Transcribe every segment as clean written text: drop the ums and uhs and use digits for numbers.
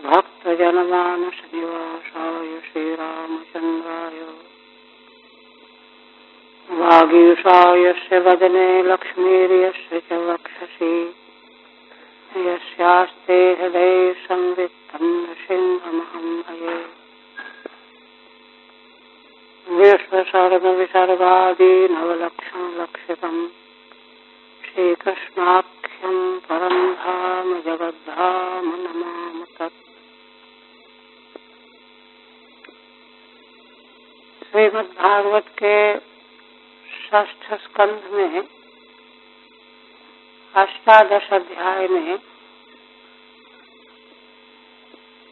भक्तजनमानसनिवासाय श्रीरामचन्द्राय वागीशायस्य वदने लक्ष्मीर्यस्य च वक्षसि यस्यास्ते हृदये संवित्तं नृसिंहमहं भजे। विश्वसर्गविसर्गादीनवलक्षणलक्षितं श्रीकृष्णाख्यं परं धाम जगद्धाम नमामि तत्। श्रीमद्भागवत के षष्ठ स्कंध में अष्टादश अध्याय में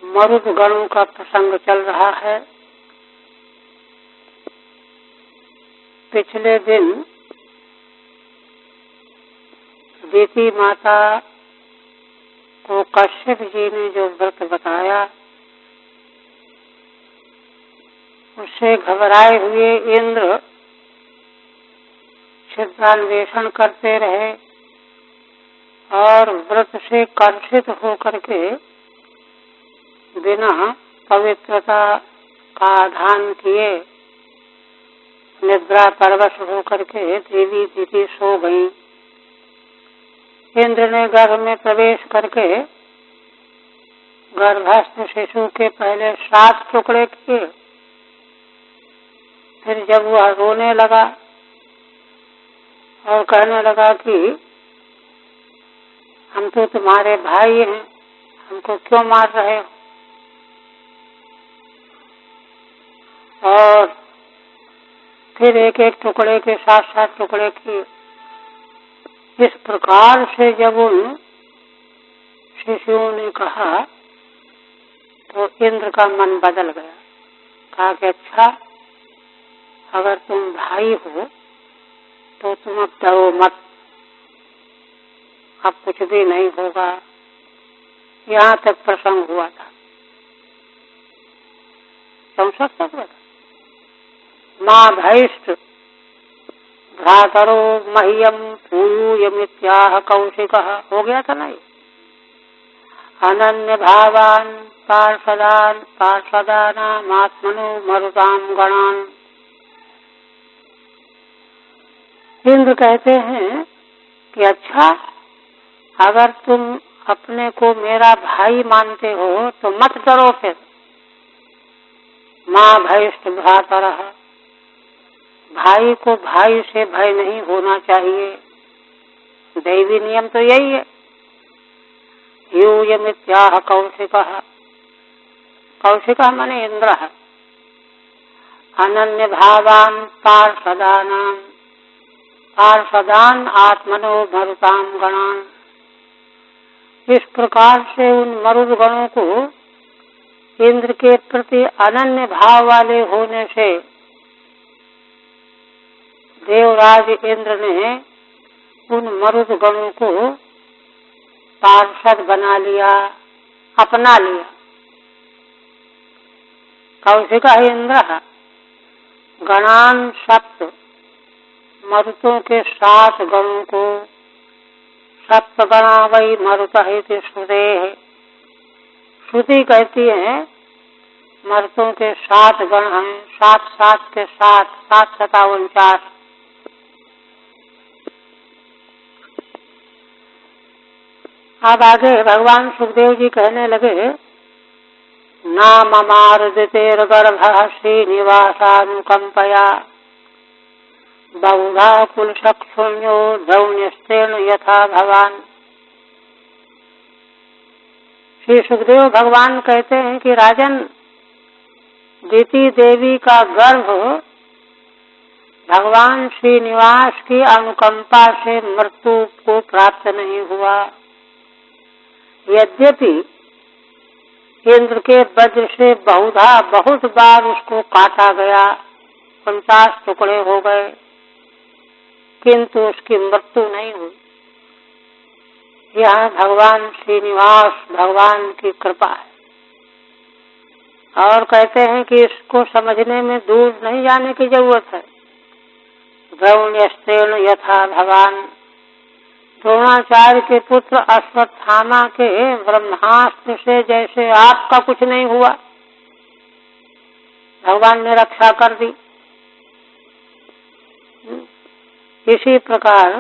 मरुद गणों का प्रसंग चल रहा है। पिछले दिन देवी माता को कश्यप जी ने जो व्रत बताया, उससे घबराए हुए इंद्र छिद्रान्वेषण करते रहे और व्रत से कर्षित होकर के बिना पवित्रता का आधान किए निद्रा परवश होकर के देवी दीदी सो गईं। इंद्र ने गर्भ में प्रवेश करके गर्भस्थ शिशु के पहले 7 टुकड़े किए। फिर जब वह रोने लगा और कहने लगा कि हम तो तुम्हारे भाई हैं, हमको क्यों मार रहे हो, और फिर एक एक टुकड़े के 7-7 टुकड़े किए। इस प्रकार से जब उन शिशुओं ने कहा तो इंद्र का मन बदल गया। कहा कि अच्छा, अगर तुम भाई हो तो तुम अब डरो मत, अब कुछ भी नहीं होगा। यहाँ तक प्रसंग हुआ था। समझ सकते? माँ भैष्ट भ्रातरो मह्यम पूयूयमित्याह कौशिकः, हो गया था ना ये। अनन्य भावान पार्षदानामात्मनो मरुताम गणान। इंद्र कहते हैं कि अच्छा, अगर तुम अपने को मेरा भाई मानते हो तो मत डरो। फिर माँ भैष्ट भ्रातरः, भाई को भाई से भय नहीं होना चाहिए। दैवी नियम तो यही है। यूयमित्याह कौशिकः, कौशिकः माने इंद्र है। अनन्य भावान पार्षदान आत्मनो मरुताम गणान। इस प्रकार से उन मरुद गणों को इंद्र के प्रति अनन्य भाव वाले होने से देवराज इंद्र ने उन मरुद गणों को पार्षद बना लिया, अपना लिया। कौशिका इंद्र गणान 7, मरुतों के 7 गणों को, 7 गणा वही मरुतः इति श्रुतेः। श्रुति कहती है मरुतों के 7 गण हैं। 7 के 7, 7 7 49। अब आगे भगवान सुखदेव जी कहने लगे, नाममारुदितेर्गर्भः श्रीनिवासानुकंपया बहुधा कुलशक्षुण्यो द्रौण्यस्तेन यथा भवान। श्री सुखदेव भगवान कहते हैं कि राजन, दिति देवी का गर्भ भगवान श्रीनिवास की अनुकंपा से मृत्यु को प्राप्त नहीं हुआ। यद्यपि इंद्र के वज्र से बहुत बार उसको काटा गया, 50 टुकड़े हो गए, किंतु उसकी मृत्यु नहीं हुई। यह भगवान श्रीनिवास भगवान की कृपा है। और कहते हैं कि इसको समझने में दूर नहीं जाने की जरूरत है। द्रौण्यस्तेन यथा भवान, द्रोणाचार्य के पुत्र अश्वत्थामा के ब्रह्मास्त्र से जैसे आपका कुछ नहीं हुआ, भगवान ने रक्षा कर दी, इसी प्रकार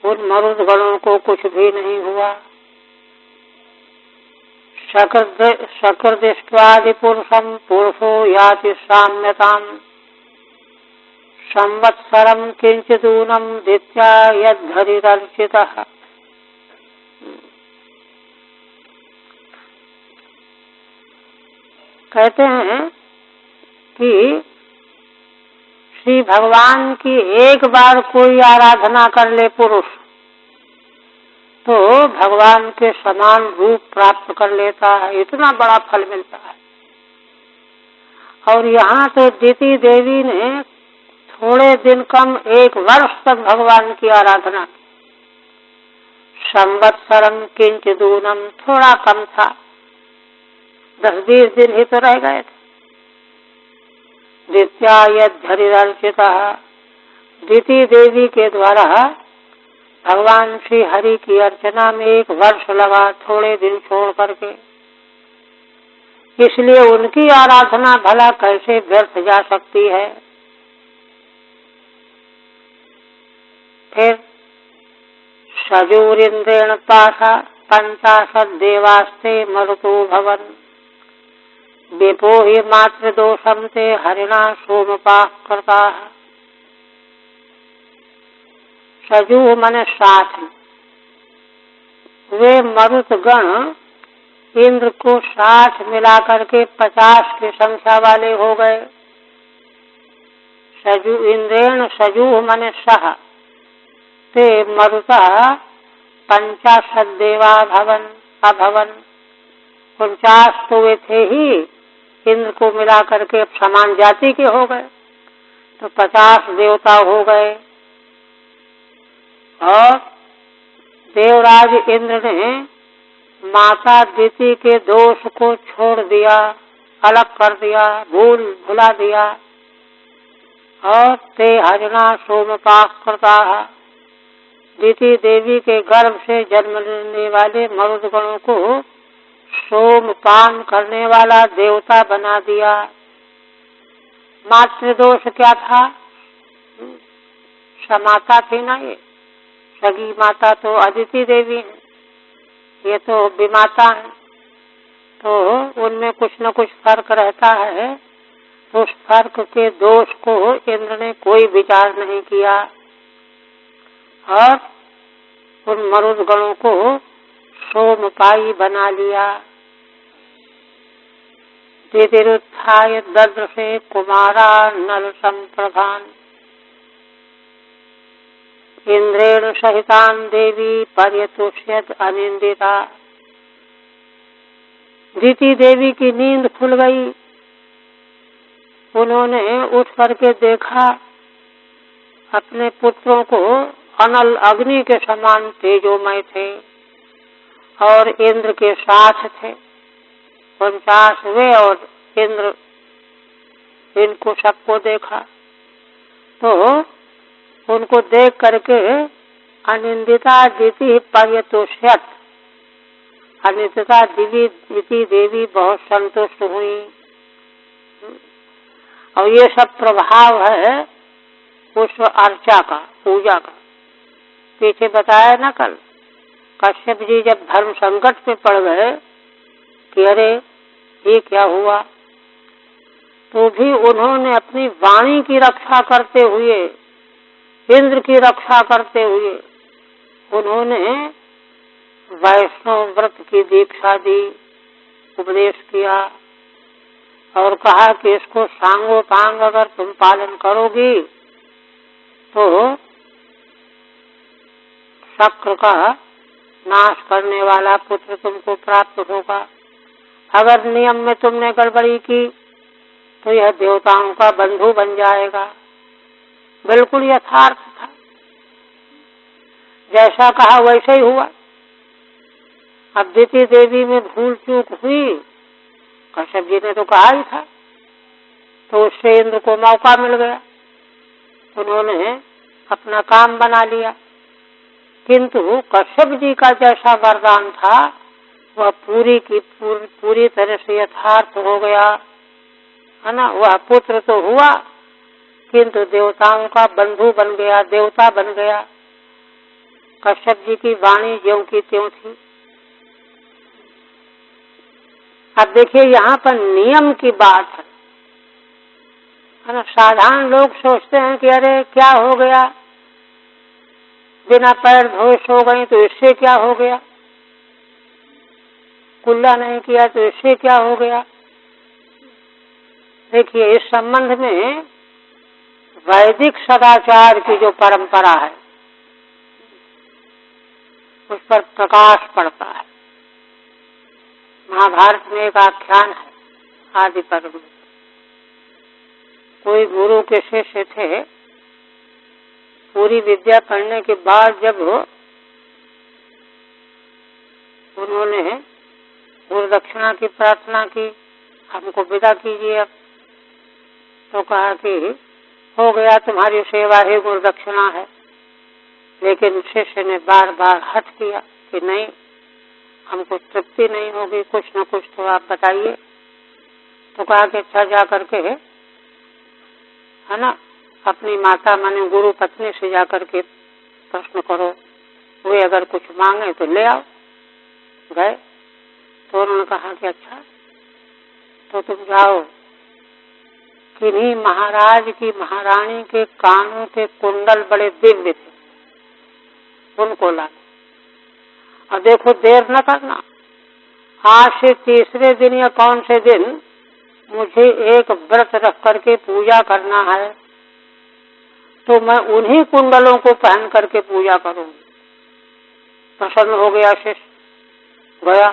उन मरुदगणों को कुछ भी नहीं हुआ। शकर दृष्ट्वादि पुरुषम पुरुषो याति साम्यताम संवत्सरम किंचिदूनम दित्या यद्धरिरर्चितः। कहते हैं कि श्री भगवान की एक बार कोई आराधना कर ले पुरुष तो भगवान के समान रूप प्राप्त कर लेता है, इतना बड़ा फल मिलता है। और यहाँ तो दिति देवी ने थोड़े दिन कम 1 वर्ष तक भगवान की आराधना की। संवत्सरम किंचिदूनम थोड़ा कम था, 10-20 दिन ही तो रह गए थे। दित्या यद्धरिरर्चितः, दिति देवी के द्वारा भगवान श्री हरि की अर्चना में 1 वर्ष लगा, थोड़े दिन छोड़ करके। इसलिए उनकी आराधना भला कैसे व्यर्थ जा सकती है। फिर सजूरिंद्रेण पाशा 50 देवास्ते मरुतो भवन विपो हि मात्र दोषम ते हरिणा सोमपाः कृता। सजू मन 60, वे मरुत गण इंद्र को 60 मिलाकर के 50 की संख्या वाले हो गए। सजू इंद्रेण सजू मन सह ते मरुता 50 देवा अभवन। 49 तो वे थे ही, इंद्र को मिला करके समान जाति के हो गए, तो 50 देवता हो गए। और देवराज इंद्र ने माता दिति के दोष को छोड़ दिया, अलग कर दिया, भुला दिया। और ते हरिणा सोमपाः कृताः, दिति देवी के गर्भ से जन्म लेने वाले मरुदगणों को सोमपान करने वाला देवता बना दिया। मातृदोष क्या था? समाता थी ना, ये सगी माता तो अदिति देवी है, ये तो विमाता है, तो उनमें कुछ न कुछ फर्क रहता है। तो उस फर्क के दोष को इंद्र ने कोई विचार नहीं किया और उन मरुदगणों को सोमपाई बना लिया। दितिरुत्थाय ददृशे कुमारा नल संप्रभान इंद्रेण सहितान देवी पर्यतुष्यत अनिंदिता। दिति देवी की नींद खुल गई। उन्होंने उठ करके देखा अपने पुत्रों को अनल अग्नि के समान तेजोमय थे और इंद्र के साथ थे। 49 वे और इंद्र, इनको सबको देखा तो उनको देख करके अनिंदिता दिति पर्यतुष्यत, अनिंदिता दिति देवी बहुत संतुष्ट हुई। और ये सब प्रभाव है उस अर्चा का, पूजा का। पीछे बताया ना कल, कश्यप जी जब धर्म संकट में पड़ गए कि अरे ये क्या हुआ, तो भी उन्होंने अपनी वाणी की रक्षा करते हुए, इंद्र की रक्षा करते हुए उन्होंने वैष्णव व्रत की दीक्षा दी, उपदेश किया और कहा कि इसको सांगोपांग अगर तुम पालन करोगी तो शक्र का नाश करने वाला पुत्र तुमको प्राप्त होगा। अगर नियम में तुमने गड़बड़ी की तो यह देवताओं का बंधु बन जाएगा। बिल्कुल यथार्थ था, जैसा कहा वैसे ही हुआ। अब दिति देवी में भूल चूक हुई, कश्यप जी ने तो कहा ही था, तो उससे इंद्र को मौका मिल गया। उन्होंने अपना काम बना लिया, किंतु कश्यप जी का जैसा वरदान था वह पूरी तरह से यथार्थ हो गया, है ना। वह पुत्र तो हुआ किंतु देवताओं का बंधु बन गया, देवता बन गया। कश्यप जी की वाणी ज्यों की त्यों थी। अब देखिए यहाँ पर नियम की बात है ना। साधारण लोग सोचते हैं कि अरे क्या हो गया, बिना पैर धोए सो गई तो इससे क्या हो गया, कुल्ला नहीं किया तो इससे क्या हो गया। देखिए इस संबंध में वैदिक सदाचार की जो परंपरा है उस पर प्रकाश पड़ता है। महाभारत में एक आख्यान है, आदि पर्व में। कोई गुरु के शिष्य थे, पूरी विद्या पढ़ने के बाद जब उन्होंने गुरु दक्षिणा की प्रार्थना की, हमको विदा कीजिए अब, तो कहा कि हो गया, तुम्हारी सेवा ही गुरु दक्षिणा है। लेकिन शिष्य ने बार बार हठ किया कि नहीं, हमको तृप्ति नहीं होगी, कुछ न कुछ तो आप बताइए। तो कहा कि अच्छा जा करके, है ना, अपनी माता माने गुरु पत्नी से जाकर के प्रश्न करो, वे अगर कुछ मांगे तो ले आओ। गए तो उन्होंने कहा कि अच्छा तो तुम जाओ, किन्हीं महाराज की महारानी के कानों के कुंडल बड़े दिव्य थे, उनको ला। और देखो देर न करना, आज से तीसरे दिन या कौन से दिन मुझे एक व्रत रख करके पूजा करना है, तो मैं उन्हीं कुंडलों को पहन करके पूजा करूंगी। प्रसन्न हो गया शिष्य, गया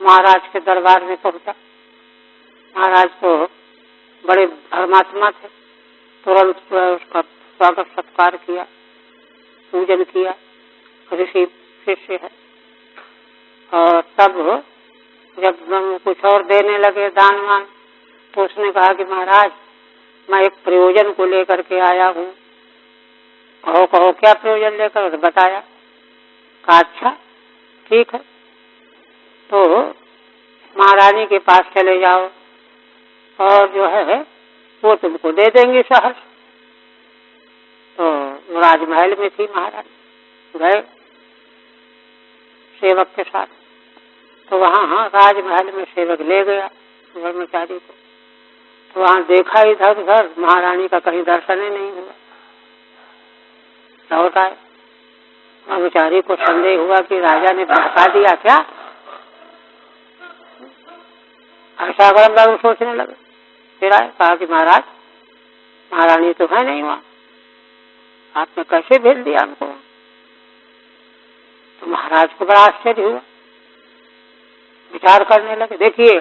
महाराज के दरबार में पहुंचा। महाराज तो बड़े धर्मात्मा थे, तुरंत उसका स्वागत सत्कार किया, पूजन किया, ऋषि शिष्य है। और तब जब कुछ और देने लगे दान वान, तो उसने कहा कि महाराज मैं एक प्रयोजन को लेकर के आया हूँ। कहो कहो क्या प्रयोजन लेकर, तो बताया। कहा अच्छा ठीक है, तो महारानी के पास चले जाओ और जो है वो तुमको दे देंगे शहर। तो राजमहल में थी महारानी, गए सेवक के साथ, तो वहाँ राजमहल में सेवक ले गया ब्रह्मचारी को। तो वहाँ देखा इधर उधर, महारानी का कहीं दर्शन ही नहीं हुआ। लौट आए, ब्रह्मचारी को संदेह हुआ कि राजा ने भड़का दिया क्या, ऐसा गरम बाबू सोचने लगे। फिर आए, कहा कि महाराज महारानी तो है नहीं वहाँ, आपने कैसे भेज दिया हमको। तो महाराज को बड़ा आश्चर्य हुआ, विचार करने लगे। देखिए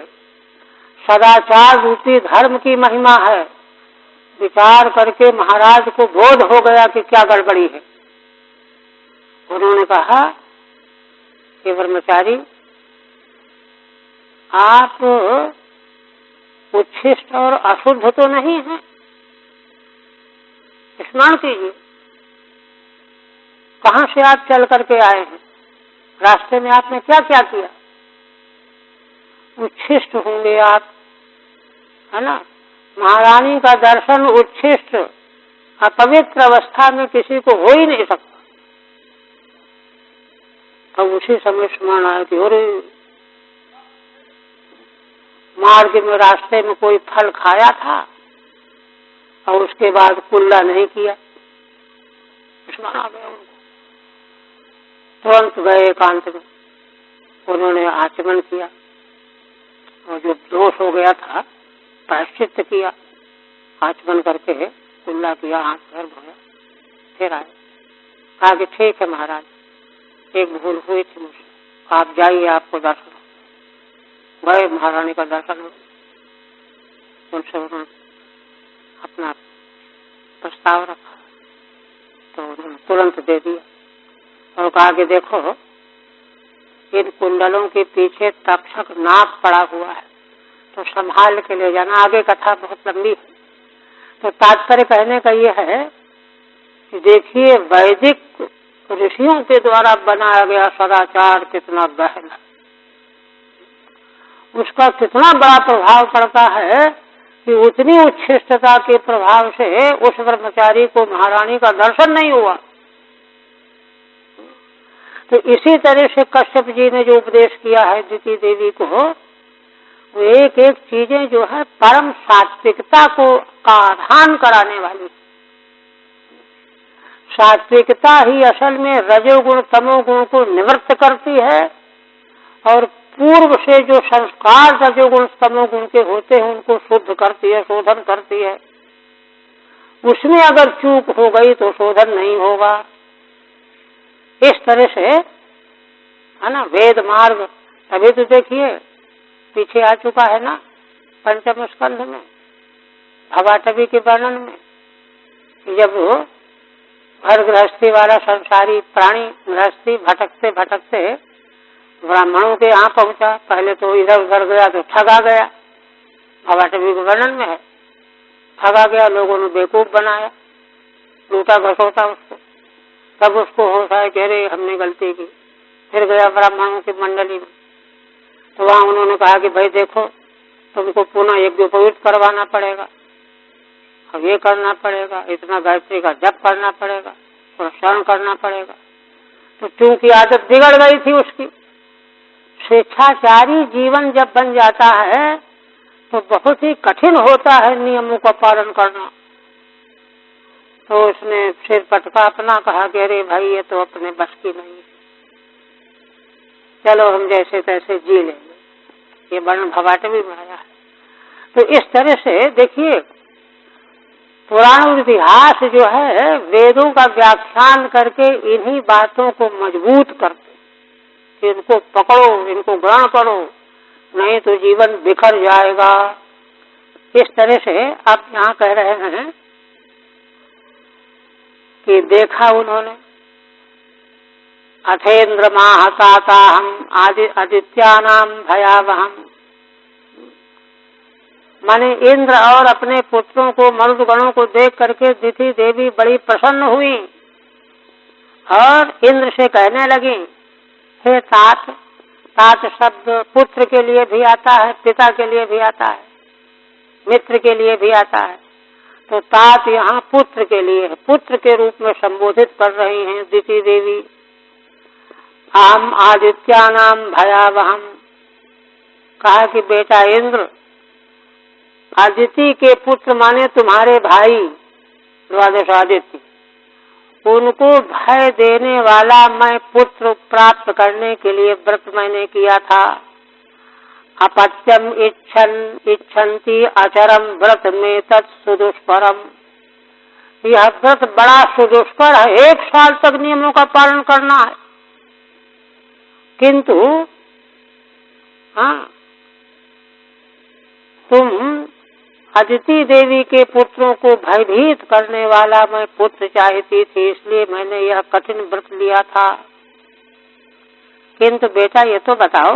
सदाचार रूपी धर्म की महिमा है। विचार करके महाराज को बोध हो गया कि क्या गड़बड़ी है। उन्होंने कहा कि ब्रह्मचारी आप उच्छिष्ट और अशुद्ध तो नहीं है, स्नान कीजिए। कहाँ से आप चल करके आए हैं, रास्ते में आपने क्या क्या किया। उच्छिष्ट होंगे आप, है ना। महारानी का दर्शन उच्छिष्ट अपवित्र अवस्था में किसी को हो ही नहीं सकता। तो उसी समय स्मरण आया कि अरे मार्ग में रास्ते में कोई फल खाया था और उसके बाद कुल्ला नहीं किया। स्मरण आ गया उनको, तुरंत गए एकांत में, उन्होंने आचमन किया और जो दोष हो गया था प्रायश्चित किया, आचमन करके कुल्ला किया, हाथ पैर धोया, फिर आए। कहा कि ठीक है महाराज, एक भूल हुई थी मुझसे, आप जाइए, आपको दर्शन। गए, महारानी का दर्शन हो, उनसे उन्होंने अपना प्रस्ताव रखा, तो उन्होंने तुरंत दे दिया और कहा कि देखो इन कुंडलों के पीछे तक्षक नाग पड़ा हुआ है, तो संभाल के ले जाना। आगे कथा बहुत लंबी है, तो तात्पर्य कहने का यह है कि देखिए वैदिक ऋषियों के द्वारा बनाया गया सदाचार कितना गहन है, उसका कितना बड़ा प्रभाव पड़ता है कि उतनी उच्छिष्टता के प्रभाव से उस ब्रह्मचारी को महारानी का दर्शन नहीं हुआ। तो इसी तरह से कश्यप जी ने जो उपदेश किया है दिति देवी को, वो एक एक चीजें जो है परम सात्विकता को का आधान कराने वाली। सात्विकता ही असल में रजोगुण तमोगुण को निवृत्त करती है और पूर्व से जो संस्कार रजोगुण तमोगुण के होते हैं उनको शुद्ध करती है, शोधन करती है। उसमें अगर चूक हो गई तो शोधन नहीं होगा। इस तरह से है ना वेद मार्ग। अभी तो देखिए पीछे आ चुका है ना पंचम स्कंध में भवाटवी के वर्णन में, जब घर गृहस्थी वाला संसारी प्राणी गृहस्थी भटकते भटकते ब्राह्मणों के यहाँ पहुंचा। पहले तो इधर उधर गया तो ठगा गया, भवाटवी के वर्णन में है। ठगा गया, लोगों ने बेवकूफ बनाया, लूटा घसोटा उसको। तब उसको होश आया कि अरे हमने गलती की। फिर गया ब्राह्मणों की मंडली में, तो वहाँ उन्होंने कहा कि भाई देखो तुमको पुनः यज्ञोपवीत करवाना पड़ेगा, अब ये करना पड़ेगा, इतना गायत्री का जप करना पड़ेगा, शरण करना पड़ेगा। तो क्योंकि आदत बिगड़ गई थी उसकी, स्वेच्छाचारी जीवन जब बन जाता है तो बहुत ही कठिन होता है नियमों का पालन करना। तो उसने सिर पटका अपना, कहा कि अरे भाई ये तो अपने बस की नहीं है, चलो हम जैसे तैसे जी लेंगे। ये वर्ण भवाटवी में आया है। तो इस तरह से देखिए पुराण इतिहास जो है वेदों का व्याख्यान करके इन्हीं बातों को मजबूत करते, इनको पकड़ो, इनको ग्रहण करो, नहीं तो जीवन बिखर जाएगा। इस तरह से आप यहाँ कह रहे हैं कि देखा उन्होंने अथेन्द्र माहताताहम आदित्यानाम भयावहम, माने इंद्र और अपने पुत्रों को मरुदगणों को देख करके दिति देवी बड़ी प्रसन्न हुई और इंद्र से कहने लगी, हे तात। तात शब्द पुत्र के लिए भी आता है, पिता के लिए भी आता है, मित्र के लिए भी आता है। तो तात यहाँ पुत्र के लिए है, पुत्र के रूप में संबोधित कर रही हैं दिति देवी। आम आदित्यानाम भयावहम, कहा कि बेटा इंद्र, आदिति के पुत्र माने तुम्हारे भाई द्वादश आदित्य, उनको भय देने वाला मैं पुत्र प्राप्त करने के लिए व्रत मैंने किया था। अपत्यम इच्छन्ति अचरम व्रत में तत्सुदुष्करम, यह व्रत बड़ा सुदुष्कर है, 1 साल तक नियमों का पालन करना है। किंतु हाँ, तुम अदिति देवी के पुत्रों को भयभीत करने वाला मैं पुत्र चाहती थी, इसलिए मैंने यह कठिन व्रत लिया था। किंतु बेटा ये तो बताओ,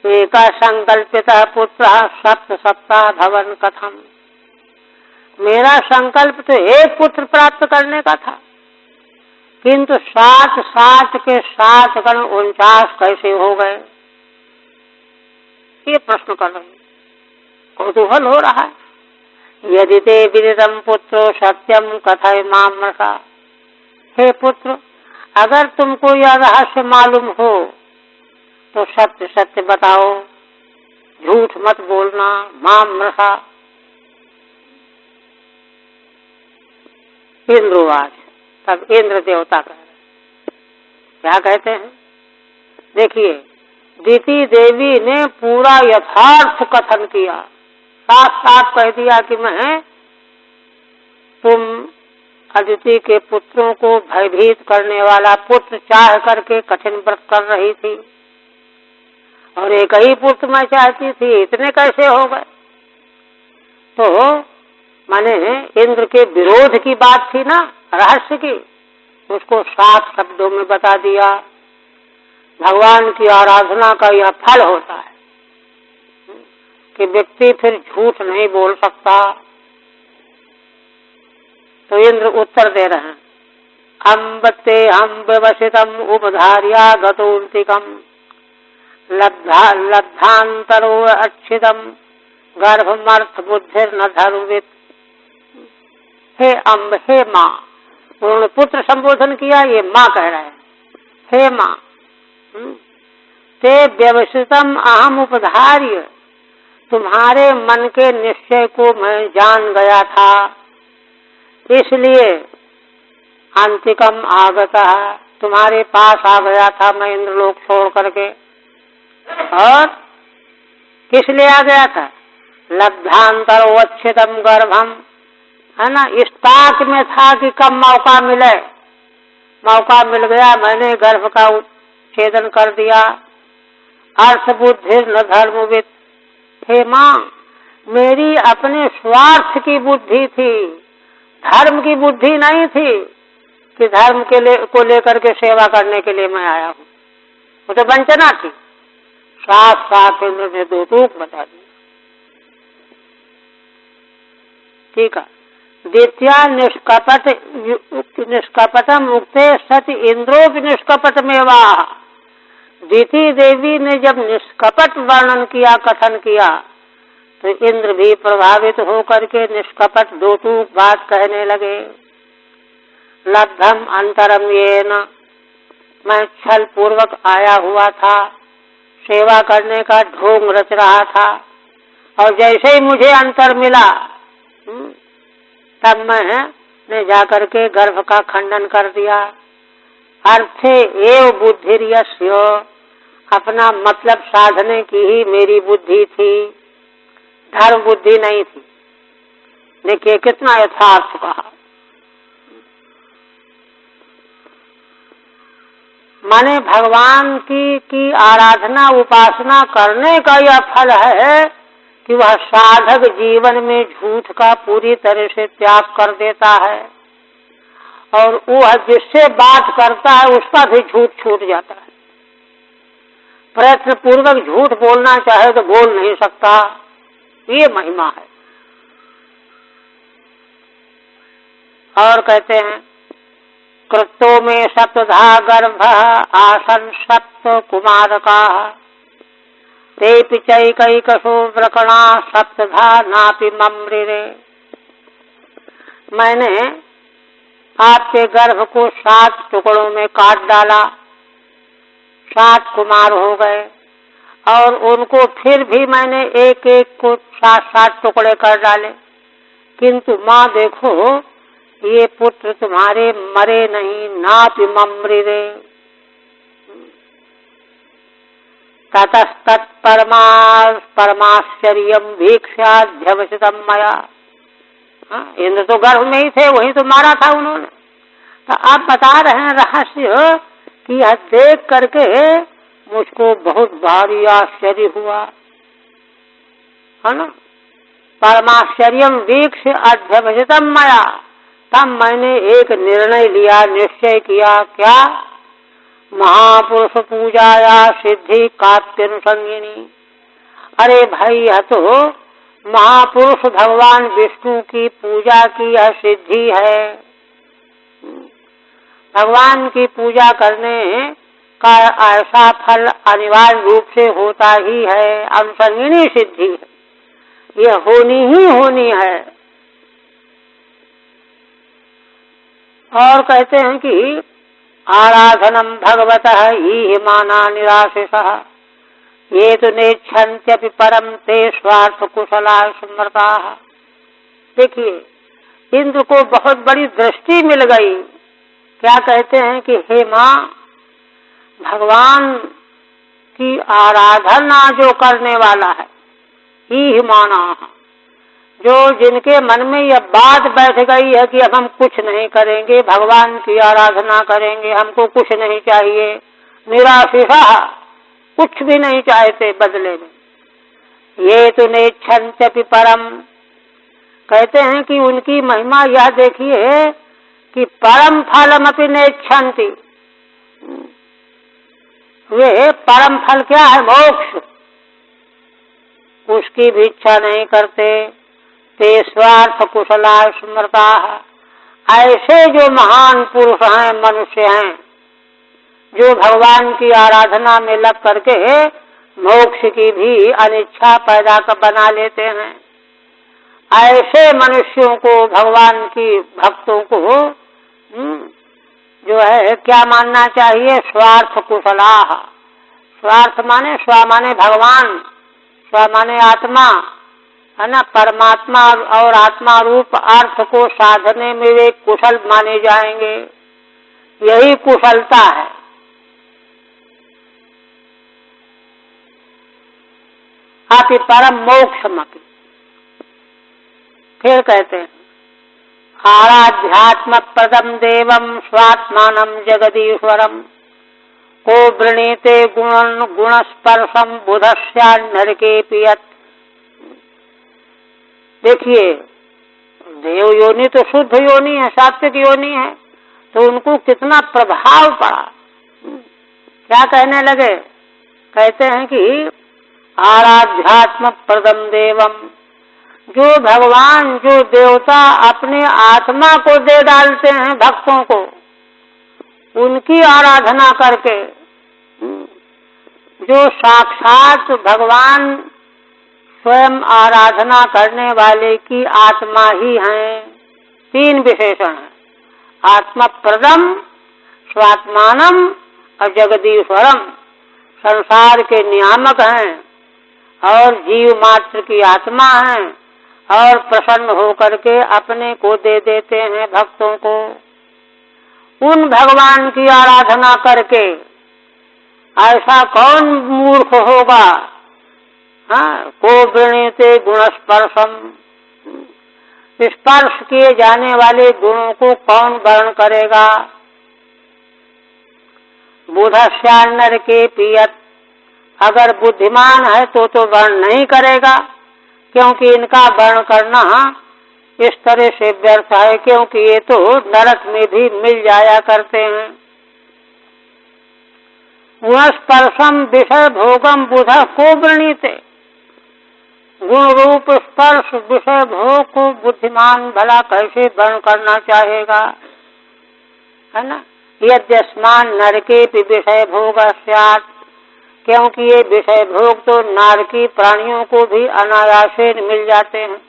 एका संकल्पितः पुत्रः 7 सप्ताह भवन कथम, मेरा संकल्प तो 1 पुत्र प्राप्त करने का था, किंतु 7 के 7 गण 49 कैसे हो गए? ये प्रश्न कर रहे हैं, कौतूहल हो रहा है। यदि ते विदितम पुत्रो सत्यम कथय माम रसा, हे पुत्र अगर तुमको यह रहस्य मालूम हो तो सत्य सत्य बताओ, झूठ मत बोलना। माम रसा इंद्रवाच, तब इंद्र देवता कह रहे, क्या कहते हैं? देखिए दिति देवी ने पूरा यथार्थ कथन किया, साफ साफ कह दिया कि मैं तुम अदिति के पुत्रों को भयभीत करने वाला पुत्र चाह करके कठिन व्रत कर रही थी, और एक ही पुत्र मैं चाहती थी, इतने कैसे हो गए? तो माने इंद्र के विरोध की बात थी ना, रहस्य की, उसको साफ शब्दों में बता दिया। भगवान की आराधना का यह फल होता है कि व्यक्ति फिर झूठ नहीं बोल सकता। तो इंद्र उत्तर दे रहे हैं, अम्बते हम व्यवसितम उपधार्या गतोन्तिकम लब्धांतरो अच्छिदम गर्भमर्थ बुद्धिर न धर्मित। हे अम्ब, हे माँ, उन्होंने पुत्र संबोधन किया, ये माँ कह रहे हैं। हे माँ, ते व्यवसितम अहम उपधार्य, तुम्हारे मन के निश्चय को मैं जान गया था, इसलिए अंतिकम आगता, तुम्हारे पास आ गया था मैं इंद्रलोक छोड़ करके। और किस लिए आ गया था? लब्धांतरोच्छिदम गर्भम, है ना, इस ताक में था कि कब मौका मिले। मौका मिल गया, मैंने गर्भ का छेदन कर दिया। अर्थ बुद्धि न धर्मविद, हे माँ, मेरी अपने स्वार्थ की बुद्धि थी, धर्म की बुद्धि नहीं थी कि धर्म को लेकर के सेवा करने के लिए मैं आया हूँ। वो तो वंचना थी। साफ साफ इंद्र ने दो टूक बता दी। ठीक है। द्वितीया निष्कपटम मुक्ते सच इंद्रो भी निष्कपट में वाह। द्वितीय देवी ने जब निष्कपट वर्णन किया, कथन किया, तो इंद्र भी प्रभावित होकर के निष्कपट दो टूक बात कहने लगे। लब्धम अंतरम ये न, मैं छल पूर्वक आया हुआ था, सेवा करने का ढोंग रच रहा था, और जैसे ही मुझे अंतर मिला तब मैंने जाकर के गर्भ का खंडन कर दिया। अर्थे एव बुद्धिर्यस्य, अपना मतलब साधने की ही मेरी बुद्धि थी, धर्म बुद्धि नहीं थी। देखिए कितना यथार्थ कहा। माने भगवान की आराधना उपासना करने का यह फल है कि वह साधक जीवन में झूठ का पूरी तरह से त्याग कर देता है, और वह जिससे बात करता है उसका भी झूठ छूट जाता है। प्रयत्न पूर्वक झूठ बोलना चाहे तो बोल नहीं सकता, ये महिमा है। और कहते हैं कृतो में सप्तधा गर्भ आसन सप्त कुमारका, ते पिचैकैकशो व्रकणा सप्तधा नापि मम्रिरे। मैंने आपके गर्भ को 7 टुकड़ों में काट डाला, 7 कुमार हो गए, और उनको फिर भी मैंने एक एक को 7-7 टुकड़े कर डाले, किंतु माँ देखो ये पुत्र तुम्हारे मरे नहीं, नापि मम्रिरे। परमाश्चर्यम वीक्ष्याध्यवसितम मया। इंद्र तो गर्भ में ही थे, वही तो मारा था उन्होंने। तो आप बता रहे हैं रहस्य कि यह देख करके मुझको बहुत भारी आश्चर्य हुआ, है ना। परमाश्चर्यम वीक्ष्य अध्यवसितम मया, तब मैंने एक निर्णय लिया, निश्चय किया। क्या? महापुरुष पूजाया सिद्धि कात्यनुसंगिनी। अरे भाई, यह तो महापुरुष भगवान विष्णु की पूजा की यह सिद्धि है। भगवान की पूजा करने का ऐसा फल अनिवार्य रूप से होता ही है, अनुसंगिनी सिद्धि है, यह होनी ही होनी है। और कहते हैं कि आराधनम भगवतः ही माना निराशिषः, ये तो नेच्छन्त्यपि परम ते स्वार्थ कुशला स्मृता। देखिए इंद्र को बहुत बड़ी दृष्टि मिल गई। क्या कहते हैं कि हे माँ, भगवान की आराधना जो करने वाला है, ही माना, जो जिनके मन में यह बात बैठ गई है कि अब हम कुछ नहीं करेंगे, भगवान की आराधना करेंगे, हमको कुछ नहीं चाहिए, निराशिषा, कुछ भी नहीं चाहते बदले में। ये तो नेच्छन्त्यपि परम, कहते हैं कि उनकी महिमा यह देखिए कि परम फलमपि नेच्छन्ति, वे परम फल क्या है? मोक्ष, उसकी भी इच्छा नहीं करते। ते स्वार्थ कुशला स्मृता, ऐसे जो महान पुरुष हैं, मनुष्य हैं, जो भगवान की आराधना में लग करके मोक्ष की भी अनिच्छा पैदा कर बना लेते हैं, ऐसे मनुष्यों को, भगवान की भक्तों को जो है क्या मानना चाहिए? स्वार्थ कुशलाः। स्वार्थ माने, स्व माने भगवान, स्व माने आत्मा, है ना। परमात्मा और आत्मा रूप अर्थ को साधने में वे कुशल माने जाएंगे। यही कुशलता है। आपि परम मोक्षमपि। फिर कहते हैं आराध्यात्म प्रदम देवम स्वात्मानं जगदीश्वरम को वृणीते गुणस्पर्शम बुधस्यान्नरके पियत। देखिए, देव योनि तो शुद्ध योनि है, सात्विक योनि है, तो उनको कितना प्रभाव पड़ा। क्या कहने लगे? कहते हैं कि आराध्यात्म प्रदम देवम, जो भगवान, जो देवता अपने आत्मा को दे डालते हैं भक्तों को, उनकी आराधना करके, जो साक्षात भगवान स्वयं आराधना करने वाले की आत्मा ही हैं। तीन विशेषण हैं, आत्मा प्रदम, स्वात्मानम और जगदीश्वरम। संसार के नियामक हैं और जीव मात्र की आत्मा हैं और प्रसन्न होकर के अपने को दे देते हैं भक्तों को। उन भगवान की आराधना करके ऐसा कौन मूर्ख होगा? हाँ, को वृणीते गुणस्पर्शम, स्पर्श किए जाने वाले गुणों को कौन वर्ण करेगा? बुधस्यान्नरके पियत, अगर बुद्धिमान है तो वर्ण नहीं करेगा, क्योंकि इनका वर्ण करना इस तरह से व्यर्थ है, क्योंकि ये तो नरक में भी मिल जाया करते हैं। गुणस्पर्शम विषय भोगम बुध को वृणीते, गुण रूप स्पर्श विषय भोग को बुद्धिमान भला कैसे वर्ण करना चाहेगा, है ना। यद्यस्मान नरके विषय भोग स्यात्, क्योंकि ये विषय भोग तो नारकी प्राणियों को भी अनायासे मिल जाते हैं।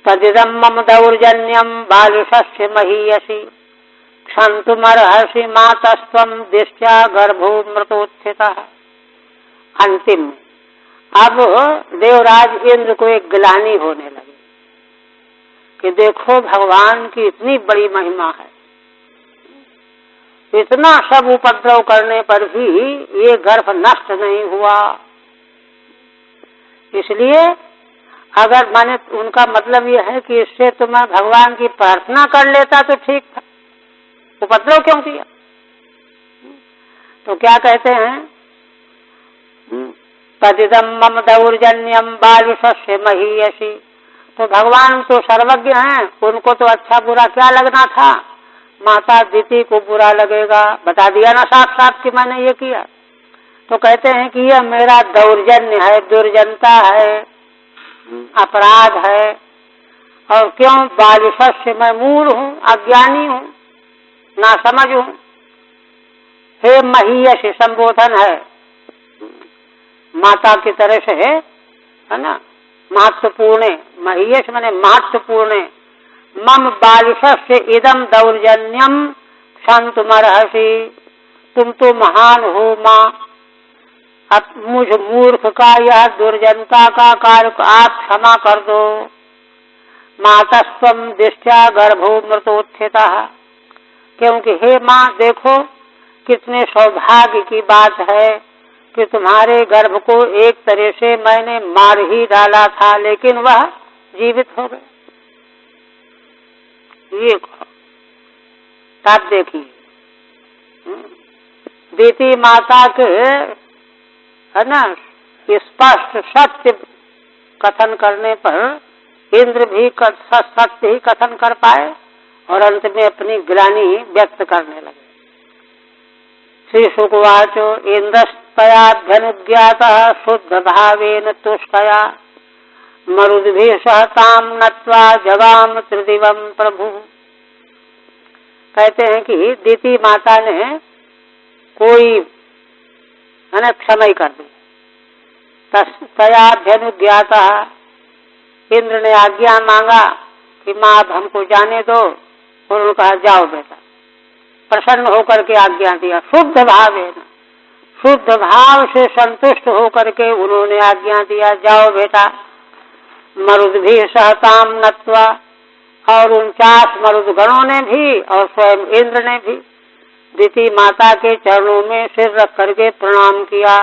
तदिदं मम दौर्जन्यम बालुषस्य महीयसी क्षन्तुमर्हसि मातस्त्वं दृष्ट्या गर्भो मृतोत्थितः। अंतिम, अब देवराज इंद्र को एक ग्लानि होने लगी कि देखो भगवान की इतनी बड़ी महिमा है, इतना सब उपद्रव करने पर भी ये गर्भ नष्ट नहीं हुआ। इसलिए अगर माने, उनका मतलब ये है कि इससे तो मैं भगवान की प्रार्थना कर लेता तो ठीक था, उपद्रव क्यों किया? तो क्या कहते हैं? तदिदं मम दौर्जन्यम बालुषस्य महीयसी। तो भगवान तो सर्वज्ञ हैं, उनको तो अच्छा बुरा क्या लगना था, माता दीति को बुरा लगेगा। बता दिया ना साफ साफ कि मैंने ये किया। तो कहते हैं कि यह मेरा दौर्जन्य है, दुर्जनता है, अपराध है। और क्यों? बालुषस्य, मैं मूढ़ हूँ, अज्ञानी हूँ, नासमझ हूँ। हे महीयसी संबोधन है, माता की तरह से है ना, महत्वपूर्ण। महीयस माने महत्वपूर्ण। मम बालुषस्य इदम दौर्जन्यम क्षन्तुमर्हसि, तुम तो महान हो माँ, अब मुझ मूर्ख का यह दुर्जनता का कार्य आप क्षमा कर दो। मातस्त्वं दृष्ट्या गर्भो मृतोत्थितः, क्योंकि हे माँ देखो कितने सौभाग्य की बात है कि तुम्हारे गर्भ को एक तरह से मैंने मार ही डाला था, लेकिन वह जीवित हो गए। ये तब देखिए दीति माता के, है ना, स्पष्ट सत्य कथन करने पर इंद्र भी सत्य ही कथन कर पाए और अंत में अपनी ग्लानि व्यक्त करने लगे। श्री शुकवाचो इंद्रस्तयाभ्यनुज्ञातः शुद्ध भावेन तुष्टया मरुद्भिः सहतां नत्वा जगाम त्रिदिवं प्रभु। कहते हैं कि दीति माता ने कोई क्षमय कर दी। तयाभ्यनुज्ञाता, इंद्र ने आज्ञा मांगा कि माँ अब हमको जाने दो, और उन्होंने कहा जाओ बेटा। प्रसन्न होकर के आज्ञा दिया, शुद्ध भाव है, शुद्ध भाव से संतुष्ट होकर के उन्होंने आज्ञा दिया, जाओ बेटा। मरुद्भिः सहतां नत्वा, और 49 मरुदगणों ने भी और स्वयं इंद्र ने भी दीति माता के चरणों में सिर रख करके प्रणाम किया,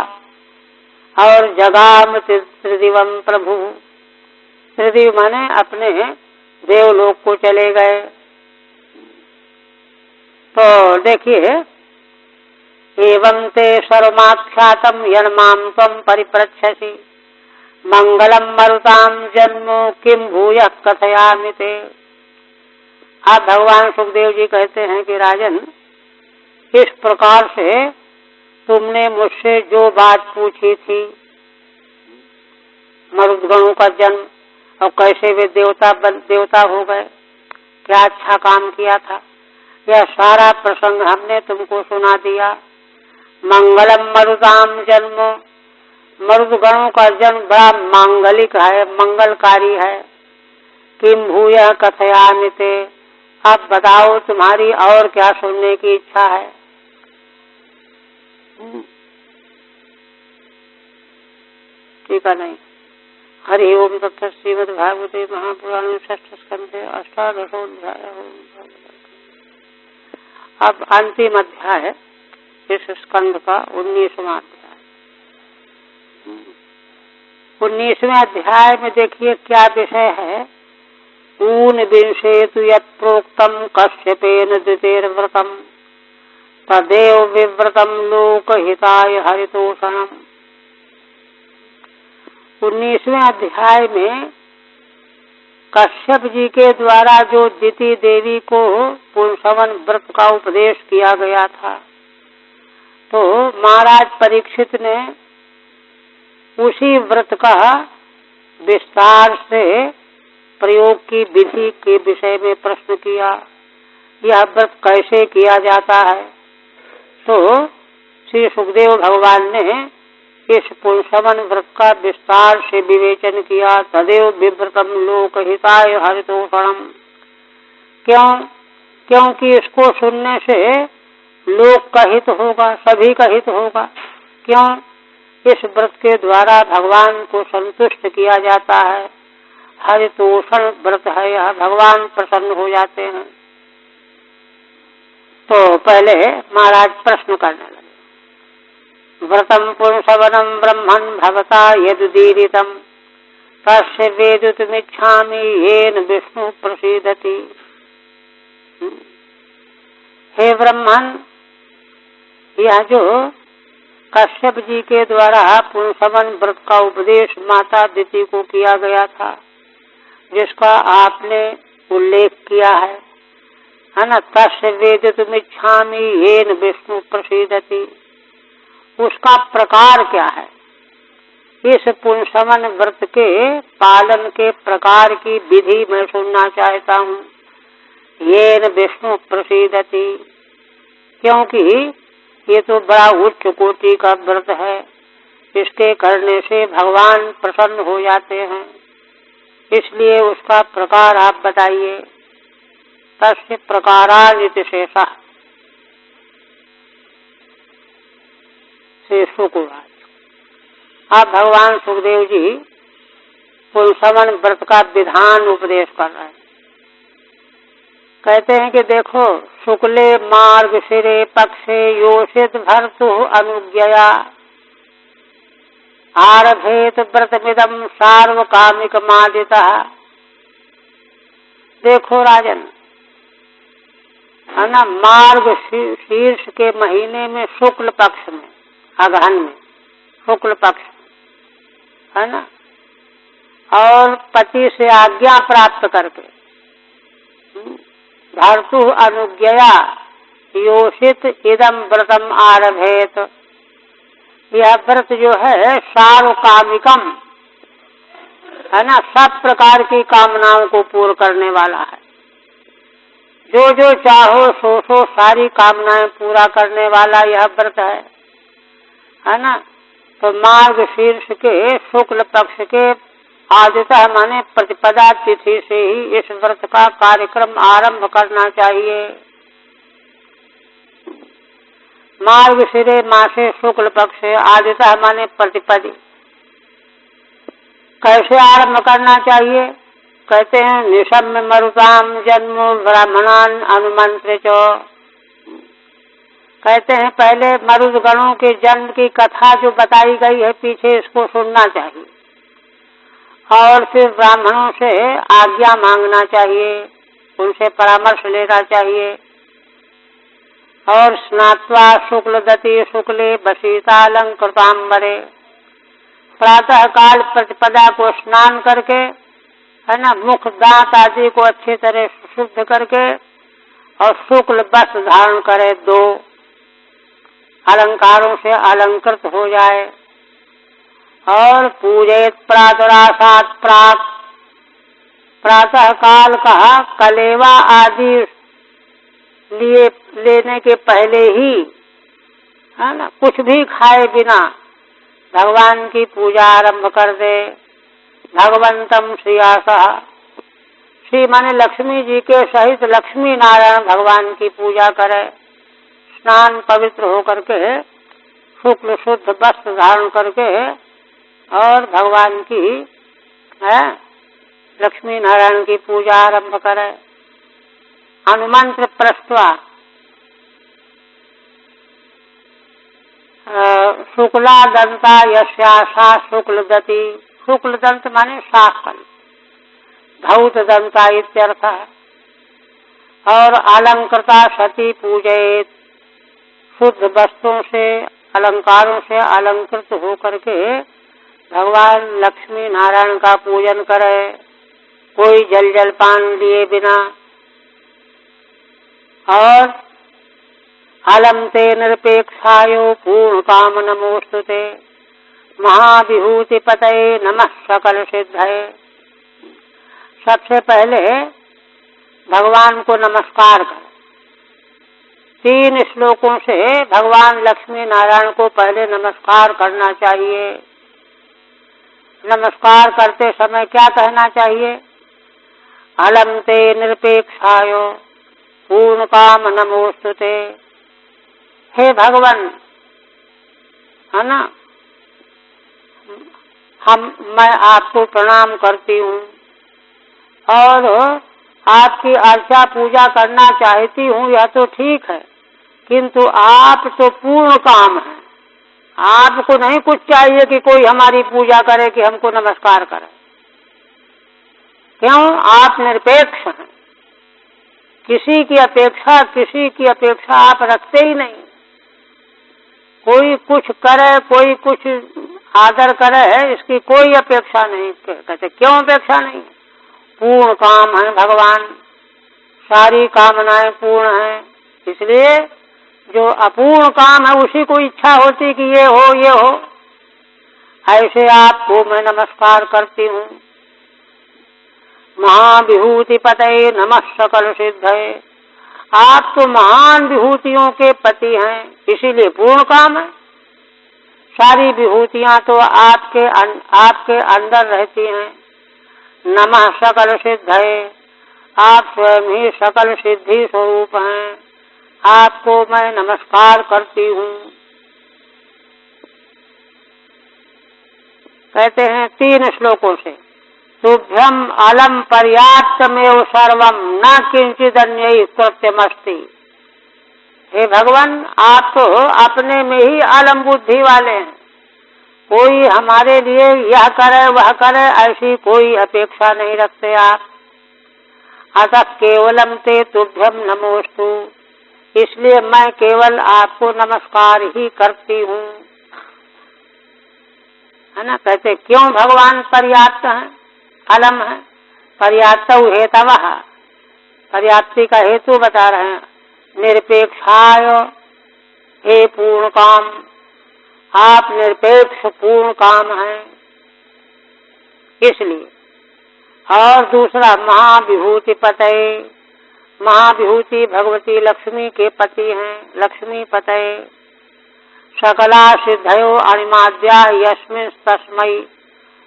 और जगाम त्रिदिवम प्रभु। त्रिदिव माने अपने देवलोक को चले गए। तो देखिए, एवं ते सर्वमाख्यातम यन्मां त्वं परिप्रच्छसि मंगलम मरुतां जन्मो किम भूयः कथयामि ते। आप भगवान सुखदेव जी कहते हैं कि राजन, इस प्रकार से तुमने मुझसे जो बात पूछी थी, मरुदगणों का जन्म और कैसे वे देवता हो गए, क्या अच्छा काम किया था, यह सारा प्रसंग हमने तुमको सुना दिया। मंगलम मरुताम जन्म, मरुदगणों का जन्म बड़ा मांगलिक है, मंगलकारी है। किम भूयः कथयामि ते, अब बताओ तुम्हारी और क्या सुनने की इच्छा है। ठीक है नहीं। हरि ओम तत्सत्। श्रीमद्भागवते महापुराणे षष्ठ स्कंधे अष्टादशोऽध्याय। अब अंतिम अध्याय इस स्कंध का 19वां अध्याय। 19वें अध्याय में देखिए क्या विषय है। ऊनविंशेतु यत् प्रोक्तम् कश्यपेन द्वितीयव्रतम् तदेव विव्रतम् लोकहिताय हरितोषणम्। 19वें अध्याय में कश्यप जी के द्वारा जो दिति देवी को पुंसवन व्रत का उपदेश किया गया था, तो महाराज परीक्षित ने उसी व्रत का विस्तार से प्रयोग की विधि के विषय में प्रश्न किया। यह व्रत कैसे किया जाता है, तो श्री सुखदेव भगवान ने इस पुंसवन व्रत का विस्तार से विवेचन किया। तदेव विव्रतम लोकहिताय हरितोषणम्। क्योंकि इसको सुनने से लोक का हित होगा, सभी का हित होगा। क्यों? इस व्रत के द्वारा भगवान को संतुष्ट किया जाता है। हरितोषण व्रत है यह, भगवान प्रसन्न हो जाते हैं। तो पहले महाराज प्रश्न करने लगे। व्रतम पुंसवनम ब्रह्मन् भवता यदुदीरितम् तस्य वेदितुमिच्छामि येन विष्णु प्रसीदति। हे ब्रह्मन्, यह जो कश्यप जी के द्वारा पुंसवन व्रत का उपदेश माता दिति को किया गया था, जिसका आपने उल्लेख किया है ना, तस्य वेदितुमिच्छामि येन विष्णु प्रसीदति, उसका प्रकार क्या है। इस पुंसवन व्रत के पालन के प्रकार की विधि मैं सुनना चाहता हूँ। येन विष्णु प्रसीदति, क्योंकि ये तो बड़ा उच्च कोटि का व्रत है, इसके करने से भगवान प्रसन्न हो जाते हैं, इसलिए उसका प्रकार आप बताइए। तस्य प्रकारानिति शेषः। श्री शुकराज। अब भगवान सुखदेव जी पुंसवन व्रत का विधान उपदेश कर रहे हैं। कहते हैं कि देखो, शुक्ले मार्ग शिरे पक्षे योषित भर्तु अनुज्ञया आरभेत व्रतमिदं सार्वकामिक मादितः। देखो राजन, है ना, मार्ग शीर्ष के महीने में शुक्ल पक्ष में, अगहन में शुक्ल पक्ष, है ना, और पति से आज्ञा प्राप्त करके भर्तु अनुज्ञया योषित इदम व्रतम आरभेत। यह व्रत जो है सार्वकामिकम, है ना, सब प्रकार की कामनाओं को पूर्ण करने वाला है। जो जो चाहो सो सारी कामनाएं पूरा करने वाला यह व्रत है ना। तो मार्ग शीर्ष के शुक्ल पक्ष के आदितः माने प्रतिपदा तिथि से ही इस व्रत का कार्यक्रम आरंभ करना चाहिए। मार्ग शिरे मासे शुक्ल पक्ष आदितः माने प्रतिपदी। कैसे आरंभ करना चाहिए? कहते हैं निशम्य मरुताम जन्म ब्राह्मणान अनुमंत्रित। कहते हैं पहले मरुद गणों के जन्म की कथा जो बताई गई है पीछे, इसको सुनना चाहिए और फिर ब्राह्मणों से आज्ञा मांगना चाहिए, उनसे परामर्श लेना चाहिए। और स्नात्वा शुक्ल दति शुक्ले बसीतालंकृतांबरे, प्रातः काल प्रतिपदा को स्नान करके, है ना, मुख दांत आदि को अच्छी तरह शुद्ध करके और शुक्ल वस्त्र धारण करे, 2 अलंकारों से अलंकृत हो जाए और पूजेत प्रातरासात प्राक, प्रातः काल का कलेवा आदि लेने के पहले ही, है ना, कुछ भी खाए बिना भगवान की पूजा आरंभ कर दे। भगवंतम श्रियासः, श्री माने लक्ष्मी जी के सहित लक्ष्मी नारायण भगवान की पूजा करे। स्नान पवित्र होकर के शुक्ल शुद्ध वस्त्र धारण करके और भगवान की लक्ष्मी नारायण की पूजा आरंभ करे। अनुमंत्र प्रस्त्वा शुक्ला दंता यस्यासा शुक्ल दति, शुक्ल दंत माने शाकल, धौत दंता इत्यर्थ। और अलंकृता सती पूजयेत, शुद्ध वस्त्रों से अलंकारों से अलंकृत होकर के भगवान लक्ष्मी नारायण का पूजन करे, कोई जल जलपान लिए बिना। और अलम ते निरपेक्षायो पूर्ण काम नमोस्तुते, महाविभूति पतये नमः सकल सिद्धये। सबसे पहले भगवान को नमस्कार करें। 3 श्लोकों से भगवान लक्ष्मी नारायण को पहले नमस्कार करना चाहिए। नमस्कार करते समय क्या कहना चाहिए? अलम ते निरपेक्षायो पूर्ण काम नमोस्तुते, हे भगवान, है ना, मैं आपको प्रणाम करती हूँ और आपकी अर्चा पूजा करना चाहती हूँ, यह तो ठीक है, किंतु आप तो पूर्ण काम है। आपको नहीं कुछ चाहिए कि कोई हमारी पूजा करे, कि हमको नमस्कार करे। क्यों? आप निरपेक्ष हैं, किसी की अपेक्षा आप रखते ही नहीं। कोई कुछ करे, कोई कुछ आदर करे, इसकी कोई अपेक्षा नहीं। कहते क्यों अपेक्षा नहीं? पूर्ण काम है भगवान, सारी कामनाएं पूर्ण हैं, इसलिए जो अपूर्ण काम है उसी को इच्छा होती कि ये हो ये हो। ऐसे आपको मैं नमस्कार करती हूँ। महाविभूति पतये नमः सकल सिद्धये, आप तो महान विभूतियों के पति हैं, इसीलिए पूर्ण काम है। सारी विभूतियां तो आपके अंदर रहती हैं। नमः सकल सिद्धये, आप स्वयं ही सकल सिद्धि स्वरूप हैं, आपको मैं नमस्कार करती हूँ। कहते हैं 3 श्लोकों से, तुभ्यम अलम पर्याप्तमेव सर्वम न किंचिद अन्यैः कृत्यमस्ति। हे भगवान, आप तो अपने में ही अलम बुद्धि वाले हैं, कोई हमारे लिए यह करे वह करे ऐसी कोई अपेक्षा नहीं रखते आप। अतः केवलम ते तुभ्यम नमोस्तु, इसलिए मैं केवल आपको नमस्कार ही करती हूँ, है ना। कहते क्यों भगवान पर्याप्त हैं, अलम है। पर्याप्त हेतवः, पर्याप्ति का हेतु बता रहे हैं। निरपेक्षाय, हे पूर्ण काम, आप निरपेक्ष पूर्ण काम हैं, इसलिए और दूसरा महाविभूति पतये। महाविभूति भगवती लक्ष्मी के पति हैं, लक्ष्मी पतये। सकला सिद्धयो अणिमाद्या यस्मिन् तस्मै।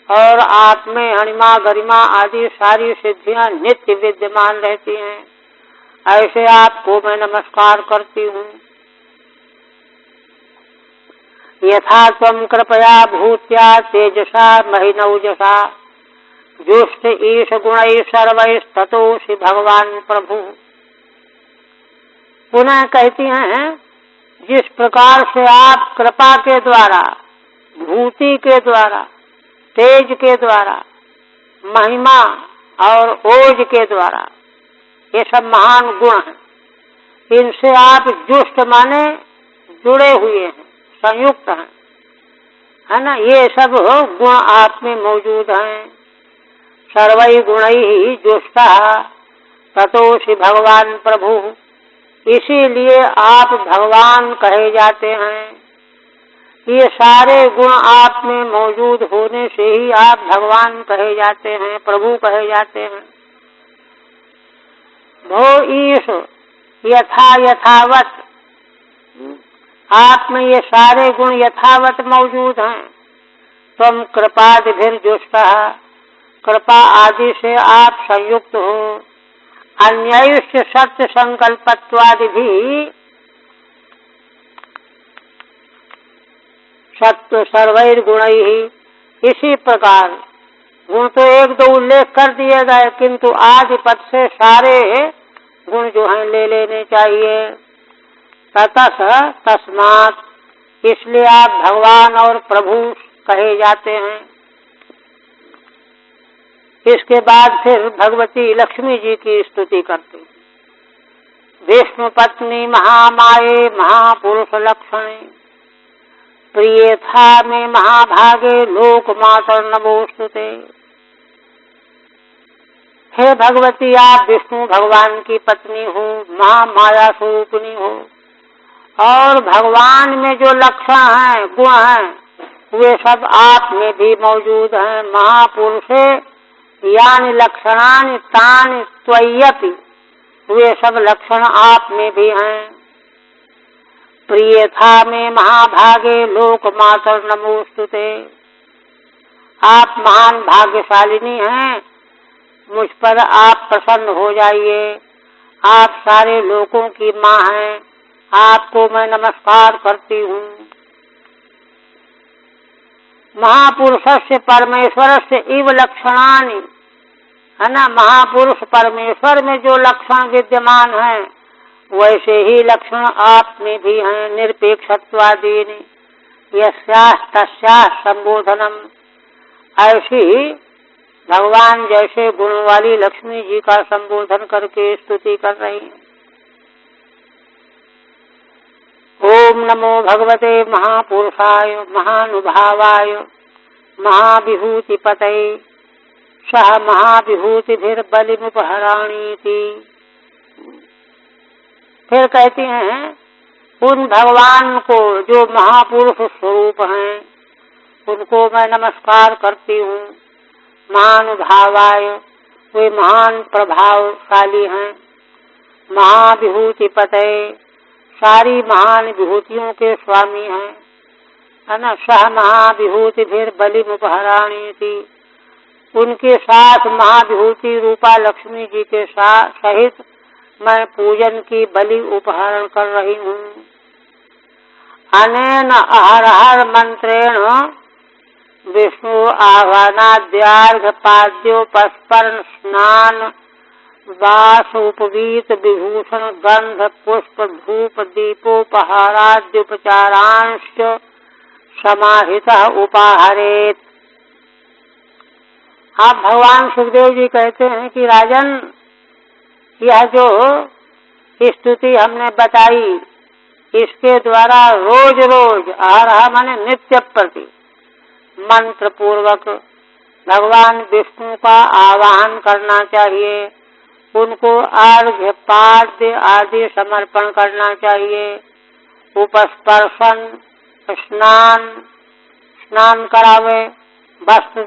और आप में अणिमा गरिमा आदि सारी सिद्धियां नित्य विद्यमान रहती हैं, ऐसे आपको मैं नमस्कार करती हूँ। यथा त्वं कृपया भूत्या तेजसा महिनौजसा जुष्ट ईश गुणैः सर्वैस्ततोषि भगवान प्रभु। पुनः कहती हैं, जिस प्रकार से आप कृपा के द्वारा, भूति के द्वारा, तेज के द्वारा, महिमा और ओज के द्वारा, ये सब महान गुण हैं, इनसे आप जुष्ट माने जुड़े हुए हैं, संयुक्त हैं, है ना। ये सब गुण आप में मौजूद हैं। सर्वै गुणैः जुष्टः ततोषि भगवान प्रभु। इसीलिए आप भगवान कहे जाते हैं। ये सारे गुण आप में मौजूद होने से ही आप भगवान कहे जाते हैं, प्रभु कहे जाते हैं। भो ईश यथा यथावत, आप में ये सारे गुण यथावत मौजूद हैं। तुम कृपादिभिर्जुष्टः, कृपा आदि से आप संयुक्त हो। अन्यैश्च सत्य संकल्पत्वादि भी सत्य सर्वैर गुणैः। इसी प्रकार गुण तो एक दो उल्लेख कर दिए गए, किंतु आदि पद से सारे गुण जो हैं ले लेने चाहिए। ततः तस्मात्, इसलिए आप भगवान और प्रभु कहे जाते हैं। इसके बाद फिर भगवती लक्ष्मी जी की स्तुति करते हैं। विष्णु पत्नी महामाये महापुरुष लक्षणे, प्रिय था में महाभागे लोक मातर नमोस्तुते। हे भगवती, आप विष्णु भगवान की पत्नी हो, महामाया स्वरूपिणी हो, और भगवान में जो लक्षण हैं, गुण हैं, वे सब आप में भी मौजूद हैं। महापुरुषे यानि लक्षणानि तानि त्वय्यपि, वे सब लक्षण आप में भी हैं। प्रिय था में महाभागे लोक मातर नमोस्तुते। आप महान भाग्यशालिनी हैं, मुझ पर आप प्रसन्न हो जाइए। आप सारे लोगों की माँ हैं, आपको मैं नमस्कार करती हूँ। महापुरुषस्य परमेश्वरस्य इव लक्षणानि, है ना। महापुरुष परमेश्वर में जो लक्षण विद्यमान हैं, वैसे ही लक्षण आप में भी हैं। निरपेक्षत्वादीनि यस्याः तस्याः संबोधनम। ऐसी भगवान जैसे गुण वाली लक्ष्मी जी का संबोधन करके स्तुति कर रही हैं। ओम नमो भगवते महापुरुषाय महानुभावाय महाविभूतिपतये सह महाविभूतिभिर्बलिमुपहराणीति। फिर कहती हैं, उन भगवान को जो महापुरुष स्वरूप हैं, उनको मैं नमस्कार करती हूँ। महानुभावाय, वे महान प्रभावशाली हैं। महाविभूतिपतये, सारी महान विभूतियों के स्वामी हैं, है ना। सह महाविभूतिभिर्बलिमुपहराणीति, उनके साथ महाविभूति रूपा लक्ष्मी जी के साथ सहित मैं पूजन की बलि उपहरण कर रही हूँ। अनेन अहरहर मंत्रेण विष्णु आह्वानाद्यार्घपाद्योपस्मरण स्नान वास उपवीत विभूषण गंध पुष्प धूप दीपोपहाराद्युपचारांश समाहितः उपाहरेत। आप भगवान सुखदेव जी कहते हैं कि राजन, यह जो स्तुति हमने बताई, इसके द्वारा रोज रोज आरहा माने नित्य प्रति मंत्र पूर्वक भगवान विष्णु का आवाहन करना चाहिए। उनको अर्घ्य पाद्य आदि समर्पण करना चाहिए। उपस्पर्शन, स्नान करावे, वस्त्र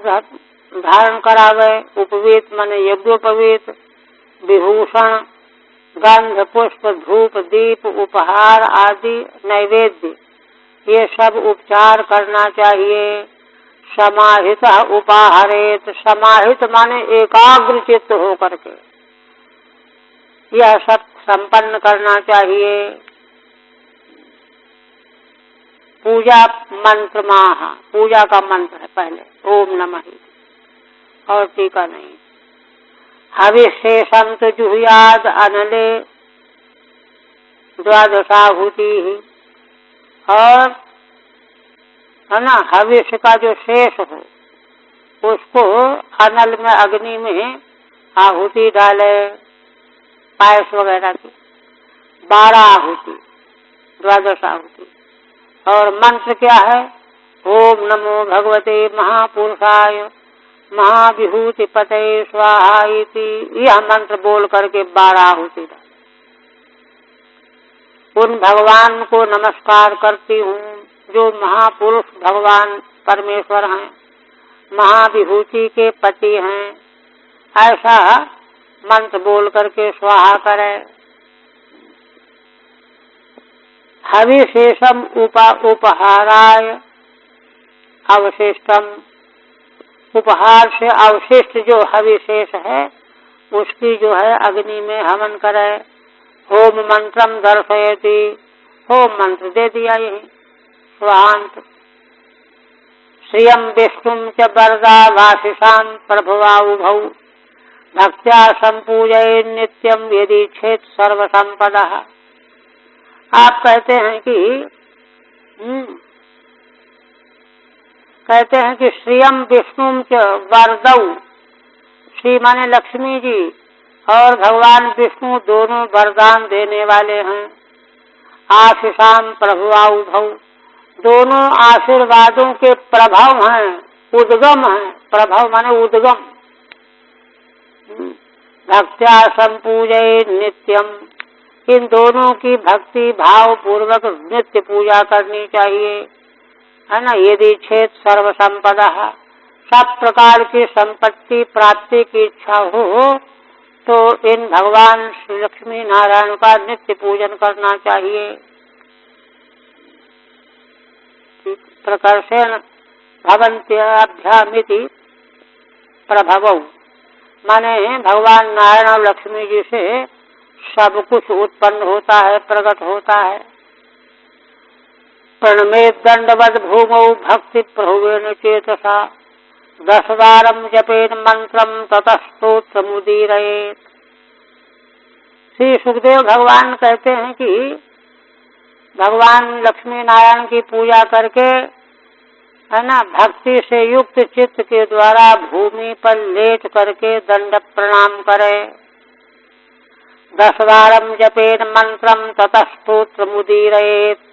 धारण करावे। उपवीत माने यज्ञोपवीत, विभूषण, गंध, पुष्प, धूप, दीप, उपहार आदि नैवेद्य, ये सब उपचार करना चाहिए। समाहित उपाहरेत, समाहित माने एकाग्र चित्त हो करके यह सब संपन्न करना चाहिए। पूजा मंत्र माह, पूजा का मंत्र है पहले ओम नमः और टीका नहीं। हविशेषम तो जुहुयाद अनले द्वादशाहुति, और है ना हविष्य का जो शेष हो उसको अनल में अग्नि में आहुति डाले, पायस वगैरह की 12 आहुति, द्वादश आहुति। और मंत्र क्या है? ओम नमो भगवते महापुरुषाय महाविभूति पते स्वाहा इति, यह मंत्र बोल करके 12 आहुति डाले। उन भगवान को नमस्कार करती हूँ जो महापुरुष भगवान परमेश्वर हैं, महाविभूति के पति हैं, ऐसा मंत्र बोल करके स्वाहा करे। हविशेषम उपहाराय अवशिष्टम, उपहार से अवशिष्ट जो हविशेष है उसकी जो है अग्नि में हवन करे। होम मंत्रम दर्शयति, होम मंत्र दे दिया यही स्वाहांत। श्रियम विष्णुम च वरदा वासिषाम प्रभुवाउभौ भक्त्या संपूजय नित्यम यदि छेद सर्वसंपदा। आप कहते हैं कि श्रियम विष्णुम च वरदौ, श्री माने लक्ष्मी जी और भगवान विष्णु दोनों वरदान देने वाले हैं। आशीषाम प्रभुवाउभौ, दोनों आशीर्वादों के प्रभाव हैं, उद्गम हैं। प्रभाव माने उद्गम। भक्त्या संपूजय नित्यम, इन दोनों की भक्ति भाव पूर्वक नित्य पूजा करनी चाहिए, है ना। यदि छेद सर्व संपदा, सब प्रकार की संपत्ति प्राप्ति की इच्छा हो तो इन भगवान श्री लक्ष्मी नारायण का नित्य पूजन करना चाहिए। प्रकर्षेण भवन्त्यभ्यामिति प्रभवौ, माने भगवान नारायण और लक्ष्मी जी से सब कुछ उत्पन्न होता है, प्रकट होता है। प्रणमे दंडवद भूमौ भक्ति प्रभुवेन चेतसा 10 बारम जपेन मंत्रम ततः स्तोत्रमुदीरयेत्। श्री सुखदेव भगवान कहते हैं कि भगवान लक्ष्मी नारायण की पूजा करके, है ना, भक्ति से युक्त चित्त के द्वारा भूमि पर लेट करके दंड प्रणाम करे। 10 बारम जपेन मंत्रम ततः स्तोत्रमुदीरयेत्,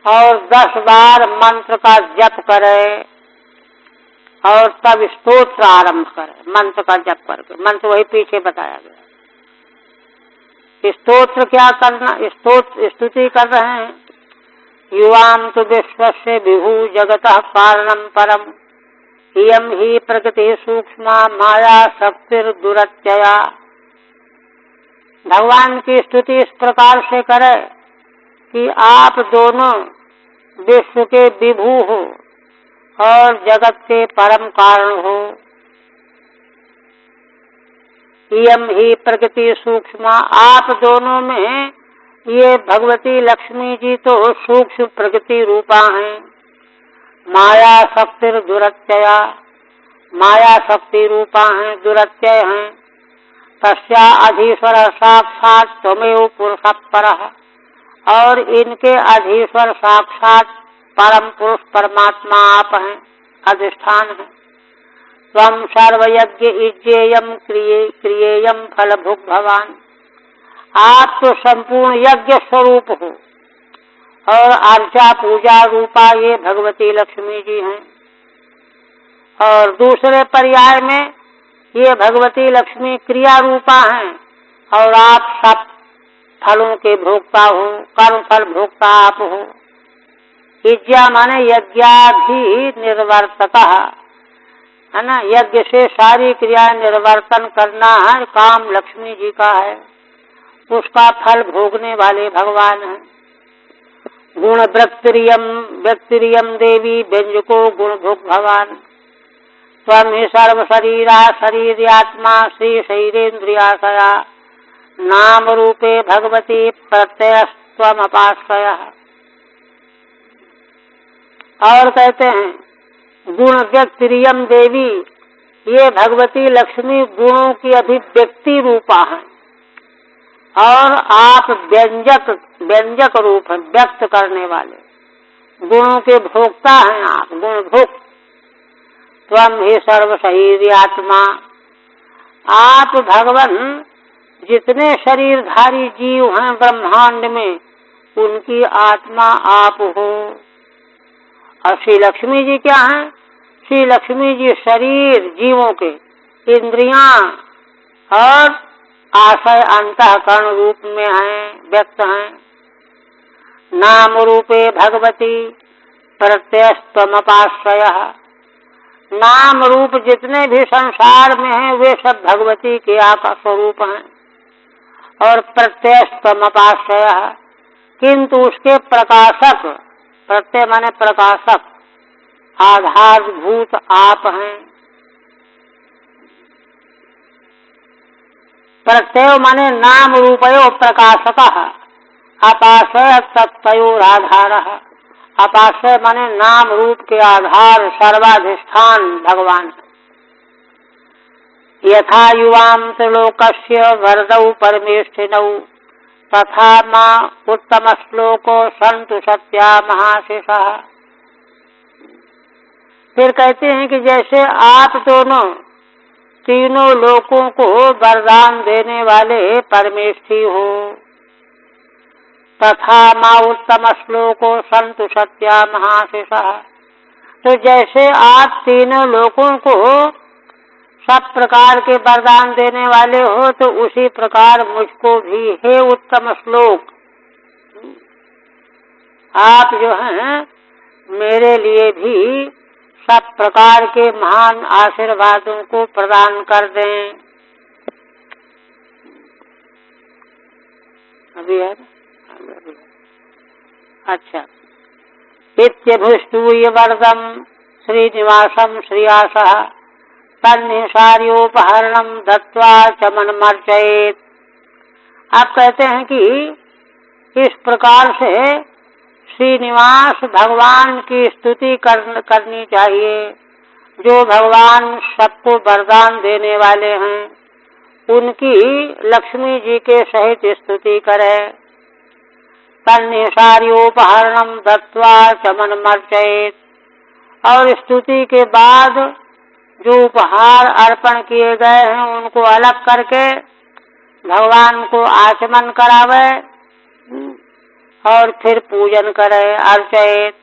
और 10 बार मंत्र का जप करे और तब स्तोत्र आरंभ करे। मंत्र का जप करके, मंत्र वही पीछे बताया गया। स्तोत्र क्या करना? स्तोत्र स्तुति कर रहे हैं। युवाम तो विश्वस्य विभु जगतः कारणम परम, इयं ही प्रकृति सूक्ष्मा माया शक्तिर्दुरत्यया। भगवान की स्तुति इस प्रकार से करे कि आप दोनों विश्व के विभु हो और जगत के परम कारण हो। इयं ही प्रकृति सूक्ष्मा, आप दोनों में ये भगवती लक्ष्मी जी तो सूक्ष्म प्रकृति रूपा हैं। माया शक्ति दुरत्यया, माया शक्ति रूपा हैं, दुरत्यय हैं। तस्या अधीश्वर साक्षात त्वमेव पुरुषः परः, और इनके अधीश्वर साक्षात परम पुरुष परमात्मा आप हैं, अधिष्ठान है। त्वं सर्वयज्ञ इज्जेयं क्रियेयं फलभुक् भवान, आप तो संपूर्ण यज्ञ स्वरूप हो और अर्चा पूजा रूपा ये भगवती लक्ष्मी जी हैं। और दूसरे पर्याय में ये भगवती लक्ष्मी क्रिया रूपा हैं और आप सब फलों के भोक्ता हो, कर्म फल भोक्ता आप हो। इज्जा माने यज्ञाधि निर्वर्तकः, है ना। यज्ञ से सारी क्रियाएं निर्वर्तन करना है काम लक्ष्मी जी का है, उसका फल भोगने वाले भगवान हैं। गुण व्यक्तिरियम देवी व्यंजको गुण भोग भगवान। त्वं हि सर्व शरीरा शरीरात्मा श्री शरीरेन्द्रियाशया नाम रूपे भगवती प्रत्ययस्त्वमपाश्रयः। और कहते हैं गुण व्यक्तिरियम देवी, ये भगवती लक्ष्मी गुणों की अभिव्यक्ति रूपा है और आप व्यंजक रूप हैं, व्यक्त करने वाले, गुणों के भोक्ता हैं आप, गुण भोक्त। त्वं ही सर्व शरीर आत्मा, आप भगवान जितने शरीरधारी जीव हैं ब्रह्मांड में उनकी आत्मा आप हो। और श्री लक्ष्मी जी क्या हैं? श्री लक्ष्मी जी शरीर जीवों के, इंद्रियां और आशय अंतःकरण रूप में हैं, व्यक्त हैं। नाम रूपे भगवती प्रत्ययस्त्वमपाश्रयः। नाम रूप जितने भी संसार में हैं वे सब भगवती के आपका स्वरूप हैं और प्रत्ययस्त्वमपाश्रयः, किंतु उसके प्रकाशक, प्रत्यय माने प्रकाशक, आधारभूत आप हैं। प्रत्यय माने नाम रूपयो प्रकाशकः, अपाश्रय तत्तयोराधारः। अपाश्रय माने नाम रूप के आधार सर्वाधिष्ठान भगवान। यथा युवां त्रिलोकस्य वरदौ परमेष्ठिनौ तथा मां उत्तम श्लोको सन्तु सत्या महाशिषः। फिर कहते हैं कि जैसे आप दोनों तीनों लोकों को वरदान देने वाले परमेष्ठी हो, तथा मां उत्तम श्लोको सन्तु सत्या महाशिषः। तो जैसे आप तीनों लोकों को सब प्रकार के वरदान देने वाले हो, तो उसी प्रकार मुझको भी हे उत्तम श्लोक, आप जो हैं मेरे लिए भी सब प्रकार के महान आशीर्वादों को प्रदान कर दें। अभी है अच्छा। इत्यभुष्टूय वरदम श्रीनिवासम श्रियासः तन्निसार्योपहरणम दत्वा च मनमर्चयेत्। आप कहते हैं कि इस प्रकार से श्रीनिवास भगवान की स्तुति करनी चाहिए, जो भगवान सबको वरदान देने वाले हैं उनकी लक्ष्मी जी के सहित स्तुति करे। तन्निसार्योपहरणम दत्वा च मनमर्चयेत्। और स्तुति के बाद जो उपहार अर्पण किए गए हैं उनको अलग करके भगवान को आचमन करावे और फिर पूजन करे, अर्चयेत्।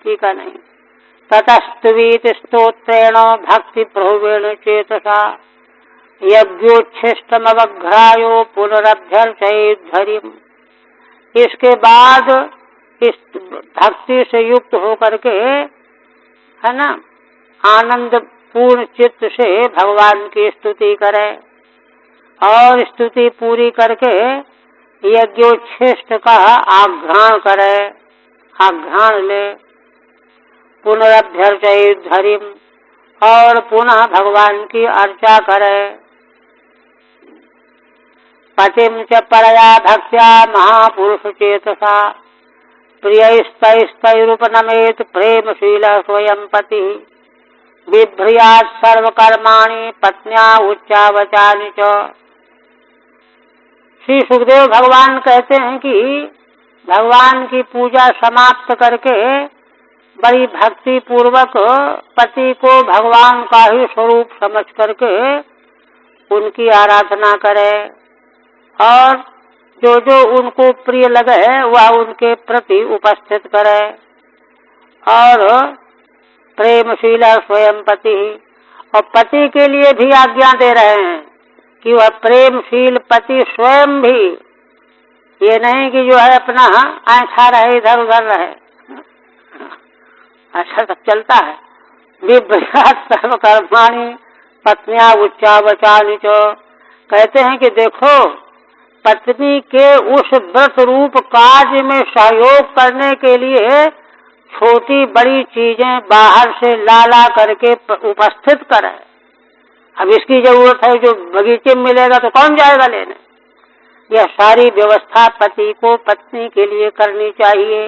ठीक है नहीं। ततस्तुवीत स्तोत्रेण भक्ति प्रभुवेण चेतसा यज्ञोच्छिष्टमवघ्रायो पुनरभ्यर्चयेद्धरिम्। इसके बाद इस भक्ति से युक्त होकर के, है ना, आनंद पूर्ण चित्त से भगवान की स्तुति करे और स्तुति पूरी करके यज्ञोच्छिष्ट का आघ्राण करे, आघ्राण ले। पुनरभ्यर्चयेद्धरिम्। और पुनः भगवान की अर्चा करे। पतिम च परया भक्त्या महापुरुष चेतसा प्रियस्तैस्तैरुपनमेत प्रेमशील स्वयं पति बिभ्रियात् सर्वकर्माणि पत्न्या उच्चावचानि च। श्री सुखदेव भगवान कहते हैं कि भगवान की पूजा समाप्त करके बड़ी भक्ति पूर्वक पति को भगवान का ही स्वरूप समझ करके उनकी आराधना करे और जो जो उनको प्रिय लगे वह उनके प्रति उपस्थित करे। और प्रेमशील स्वयं पति, और पति के लिए भी आज्ञा दे रहे हैं कि वह प्रेमशील पति स्वयं भी, ये नहीं कि जो है अपना ऐसा रहे इधर उधर रहे, अच्छा तक चलता है। विभ्रयात् सर्वकर्माणि पत्न्या उच्चावचानि च। कहते हैं कि देखो, पत्नी के उस व्रत रूप कार्य में सहयोग करने के लिए छोटी बड़ी चीजें बाहर से ला ला करके उपस्थित करे। अब इसकी जरूरत है, जो बगीचे में मिलेगा तो कौन जाएगा लेने। यह सारी व्यवस्था पति को पत्नी के लिए करनी चाहिए,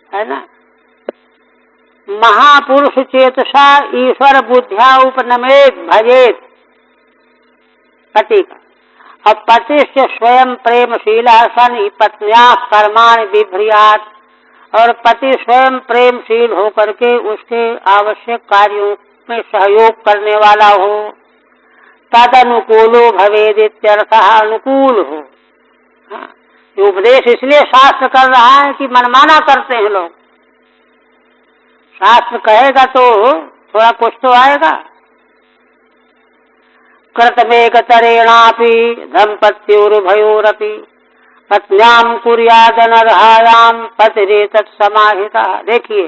है ना। महापुरुष चेतसा ईश्वर बुद्धिया उपनमेत भजेत पति का। अब पति से स्वयं प्रेमशीला सन पत्न्या कर्माणि विभ्रियात्, और पति स्वयं प्रेमशील होकर के उसके आवश्यक कार्यों में सहयोग करने वाला हो। तद अनुकूलो भवेद इत्यर्थः, अनुकूल हो। ये उपदेश इसलिए शास्त्र कर रहा है कि मनमाना करते हैं लोग। शास्त्र कहेगा तो थोड़ा कुछ तो आएगा। कृतमेकतरेणापि दंपत्योरुभयोरपि पत्न्यां कुर्यादनर्हायाम पतिरेतत् समाहितः। देखिए,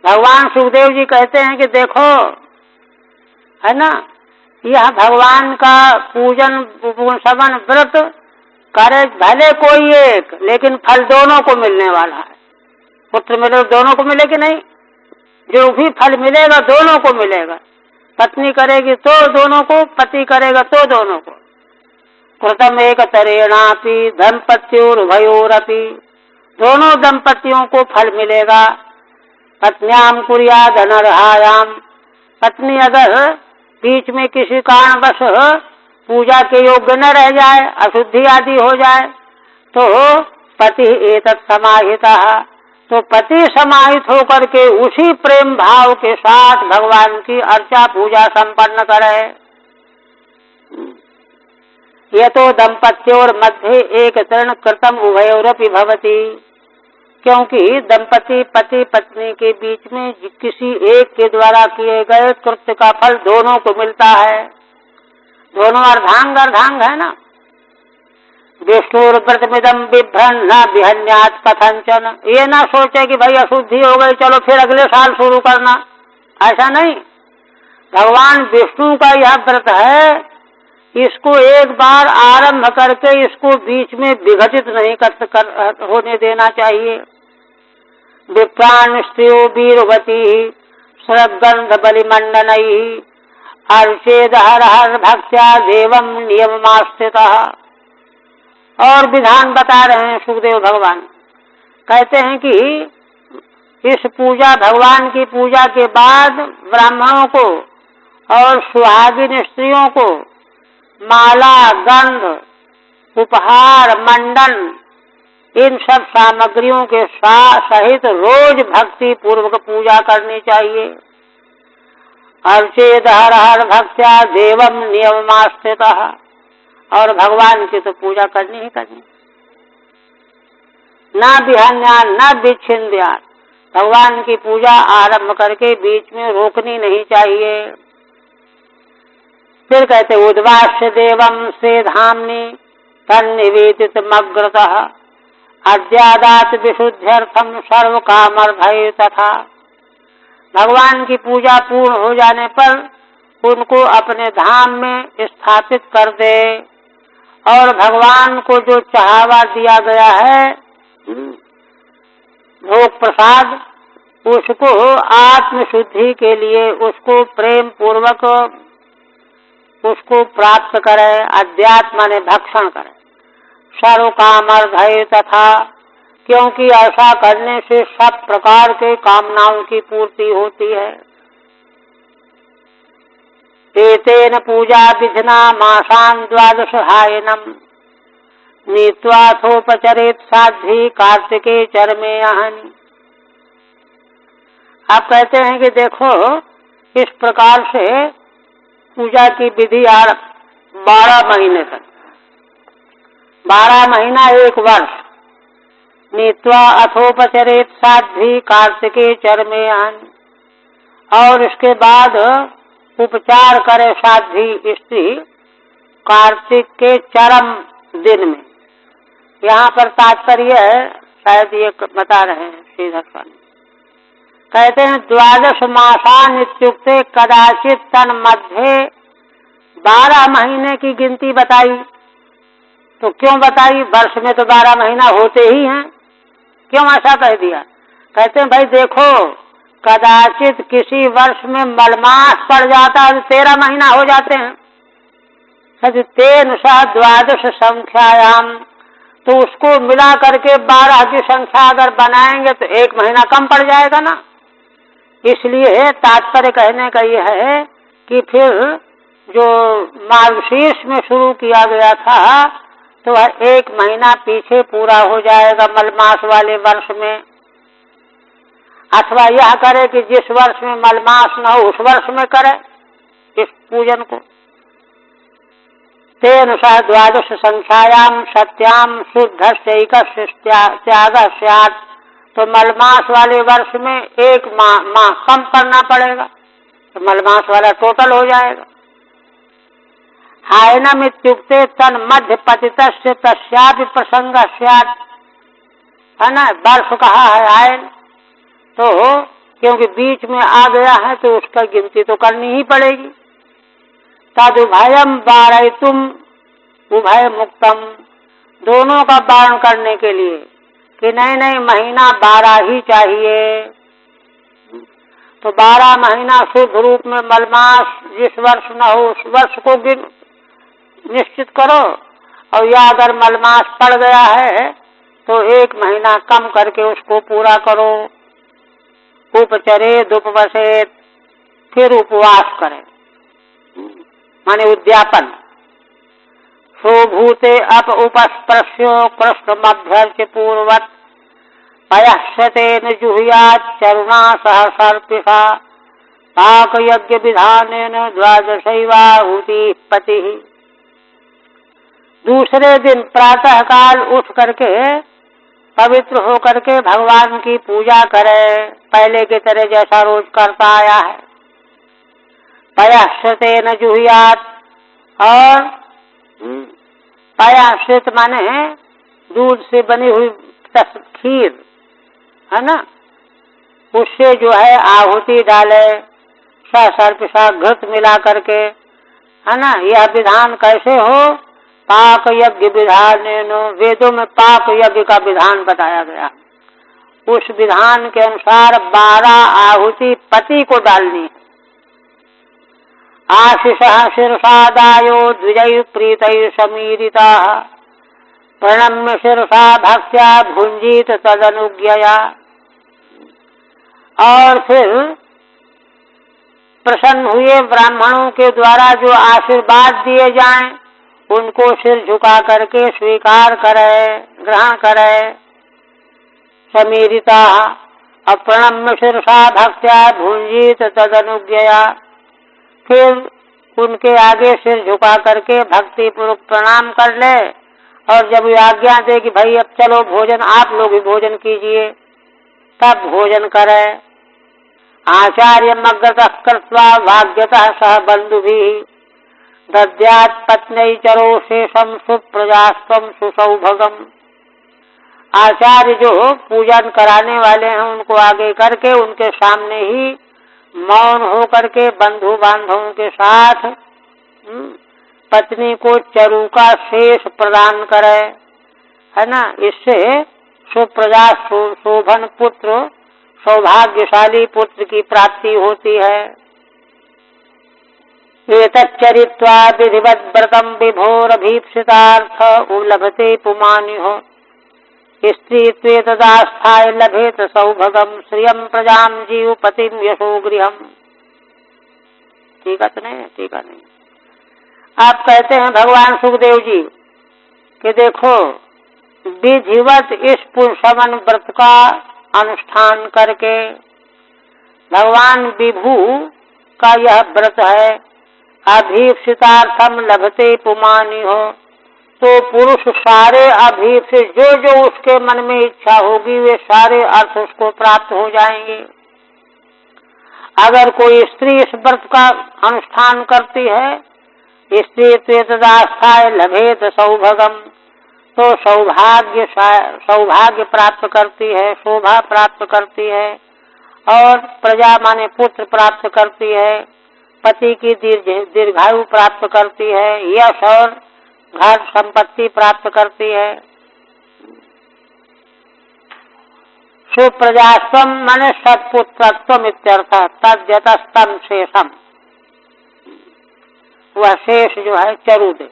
भगवान सुखदेव जी कहते हैं कि देखो, है ना, यह भगवान का पूजन समन व्रत करे भले कोई एक, लेकिन फल दोनों को मिलने वाला है। पुत्र मिले दोनों को मिले कि नहीं, जो भी फल मिलेगा दोनों को मिलेगा। पत्नी करेगी तो दोनों को, पति करेगा तो दोनों को। कृतम एक तरेणापि दंपत्योरुभयोरपि, दोनों दंपतियों को फल मिलेगा। पत्न्याम कुर्याद अनर्हायाम, पत्नी अगर बीच में किसी कारणवश पूजा के योग्य न रह जाए, अशुद्धि आदि हो जाए, तो पति एतत् समाहितः, तो पति समाहित होकर के उसी प्रेम भाव के साथ भगवान की अर्चा पूजा संपन्न करे। यह तो दंपत्योर मध्य एक तरण कृतम उभयोरपि भवति, क्योंकि दंपति पति पत्नी के बीच में किसी एक के द्वारा किए गए कृत्य का फल दोनों को मिलता है। दोनों अर्धांग अर्धांग है ना। विष्णुर्व्रतमिदं बिभ्रन् न विहन्यात् कथंचन, ये ना सोचे कि भाई अशुद्धि हो गई चलो फिर अगले साल शुरू करना, ऐसा नहीं। भगवान विष्णु का यह व्रत है, इसको एक बार आरंभ करके इसको बीच में विघटित नहीं होने देना चाहिए। विप्राण स्त्रियो वीरवती श्रद्गंध बलिमंडनैः अर्चेद हर हर भक्त्या देवम नियममास्थितः। और विधान बता रहे हैं सुखदेव भगवान, कहते हैं कि इस पूजा भगवान की पूजा के बाद ब्राह्मणों को और सुहागिन स्त्रियों को माला, गंध, उपहार, मंडन, इन सब सामग्रियों के सहित रोज भक्ति पूर्वक पूजा करनी चाहिए। अर्चेद हर हर भक्त्या देवम नियममास्थितः, और भगवान की तो पूजा करनी ही करनी। न विहन्या न विच्छिन्द्या, भगवान की पूजा आरंभ करके बीच में रोकनी नहीं चाहिए। फिर कहते उद्वास्य देवम से धामनी तन्निवेदित मग्रतः अद्यादात विशुद्ध्यर्थम सर्व कामर्धये तथा। भगवान की पूजा पूर्ण हो जाने पर उनको अपने धाम में स्थापित कर दे, और भगवान को जो चढ़ावा दिया गया है भोग प्रसाद, उसको आत्मशुद्धि के लिए उसको प्रेम पूर्वक उसको प्राप्त करे, अध्यात्म ने भक्षण करे। सर्व कामर्धये तथा, क्योंकि ऐसा करने से सब प्रकार के कामनाओं की पूर्ति होती है। एतेन पूजा विधिना मासान् द्वादश हायनम नीत्वाथोपचरेत साध्वी कार्तिके चरमे आहनि। आप कहते हैं कि देखो, इस प्रकार से पूजा की विधि 12 महीने तक, 12 महीना 1 वर्ष, नीत्वा अथोपचरेत साध्वी कार्तिके चरमे आहनि, और इसके बाद उपचार करे साध्वी स्त्री कार्तिक के चरम दिन में। यहाँ पर तात्पर्य है शायद ये बता रहे हैं श्रीधर स्वामी। कहते हैं 12 मासान इत्युक्ते कदाचित तन मध्य 12 महीने की गिनती बताई। तो क्यों बताई? वर्ष में तो 12 महीना होते ही हैं, क्यों ऐसा कह दिया? कहते हैं भाई देखो, कदाचित किसी वर्ष में मलमास पड़ जाता है तो 13 महीना हो जाते हैं। तेन सा 12 संख्यायाम, तो उसको मिला करके 12 की संख्या अगर बनाएंगे तो 1 महीना कम पड़ जाएगा ना। इसलिए तात्पर्य कहने का यह है कि फिर जो मार्गशीर्ष में शुरू किया गया था तो वह 1 महीना पीछे पूरा हो जाएगा मलमास वाले वर्ष में। अथवा यह करे कि जिस वर्ष में मलमास न हो उस वर्ष में करे इस पूजन को। तेन सा 12 संख्यायाम सत्याम शुद्ध त्याग स्यात्, तो मलमास वाले वर्ष में 1 माह कम करना पड़ेगा तो मलमास वाला टोटल हो जाएगा। हायनम इत्युक्ते तन मध्य पतितस्य तस्यापि प्रसंग स्यात्, है ना, वर्ष कहा है आयन, तो क्योंकि बीच में आ गया है तो उसका गिनती तो करनी ही पड़ेगी। तद उभयम वारयितुम उभय मुक्तम, दोनों का वारण करने के लिए कि नहीं नहीं महीना 12 ही चाहिए, तो 12 महीना शुद्ध रूप में मलमास जिस वर्ष न हो उस वर्ष को निश्चित करो, और या अगर मलमास पड़ गया है तो 1 महीना कम करके उसको पूरा करो। उपचरे दुपवसेत, फिर उपवास करें माने उद्यापन। सोभूते अप उपस्पृश्यो कृष्णमभ्यर्च्य पूर्वत पयश्यतेन जुहुयात् चरुणा सह सर्पिषा पाक यज्ञ विधानेन 12 पति। दूसरे दिन प्रातः काल उठ करके पवित्र होकर के भगवान की पूजा करे, पहले की तरह जैसा रोज करता आया है। पयाश्रितेन जुहुयात्, और पयाश्रित माने दूध से बनी हुई खीर, है ना, उससे जो है आहुति डाले, सर्पिषा घृत मिला करके, है ना। यह विधान कैसे हो? पाक यज्ञ विधान, वेदों में पाक यज्ञ का विधान बताया गया। उस विधान के अनुसार 12 आहुति पति को डालनी है। आशीष शिरसादायो द्विजय प्रीतय समीरिता प्रणम्य शिरसा भक्त्या भुंजीत तदनुज्ञया। और फिर प्रसन्न हुए ब्राह्मणों के द्वारा जो आशीर्वाद दिए जाएं उनको सिर झुका करके स्वीकार करे, ग्रहण करे। समीरिता, अप्रणम्य शिरसा भक्त्या भुंजीत तदनुज्ञया, फिर उनके आगे सिर झुका करके भक्ति पूर्वक प्रणाम कर ले, और जब ये आज्ञा दे कि भाई अब चलो भोजन, आप लोग भी भोजन कीजिए, तब भोजन करे। आचार्य मग्रतः कृत्वा भाग्यतः सह बंधुभिः दद्यात् पत्न्यै चरो शेषम सुप्रजास्त्वं सुसौभगम। आचार्य जो पूजन कराने वाले हैं उनको आगे करके उनके सामने ही मौन हो करके बंधु बांधवों के साथ पत्नी को चरु का शेष प्रदान करे, है ना। इससे सुप्रजा शोभन पुत्र, सौभाग्यशाली पुत्र की प्राप्ति होती है। एतच्चरित्वा विधिवत व्रतम विभोरभीप्सितार्थ उलभते पुमान्यो स्त्री तदास्थाय लभेत सौभगम श्रियम प्रजाम जीवपतिम यशो गृहम। ठीक है, तो नहीं ठीक है नहीं। आप कहते हैं भगवान सुखदेव जी कि देखो विधिवत इस पुंसवन व्रत का अनुष्ठान करके भगवान विभु का यह व्रत है। अभीप्सितार्थम लभते पुमान्यो, तो पुरुष सारे अभीप्सित जो जो उसके मन में इच्छा होगी वे सारे अर्थ उसको प्राप्त हो जाएंगे। अगर कोई स्त्री इस व्रत का अनुष्ठान करती है, स्त्री तदास्थाय लभेत सौभगम, तो सौभाग्य प्राप्त करती है, शोभा प्राप्त करती है, और प्रजा माने पुत्र प्राप्त करती है, पति की दीर्घायु प्राप्त करती है, यश और घर संपत्ति प्राप्त करती है। सुप्रजास्वम माने सत्पुत्रत्वम इत्यर्थ, तद्यतस्तम शेषम, वह शेष जो है चरु दे।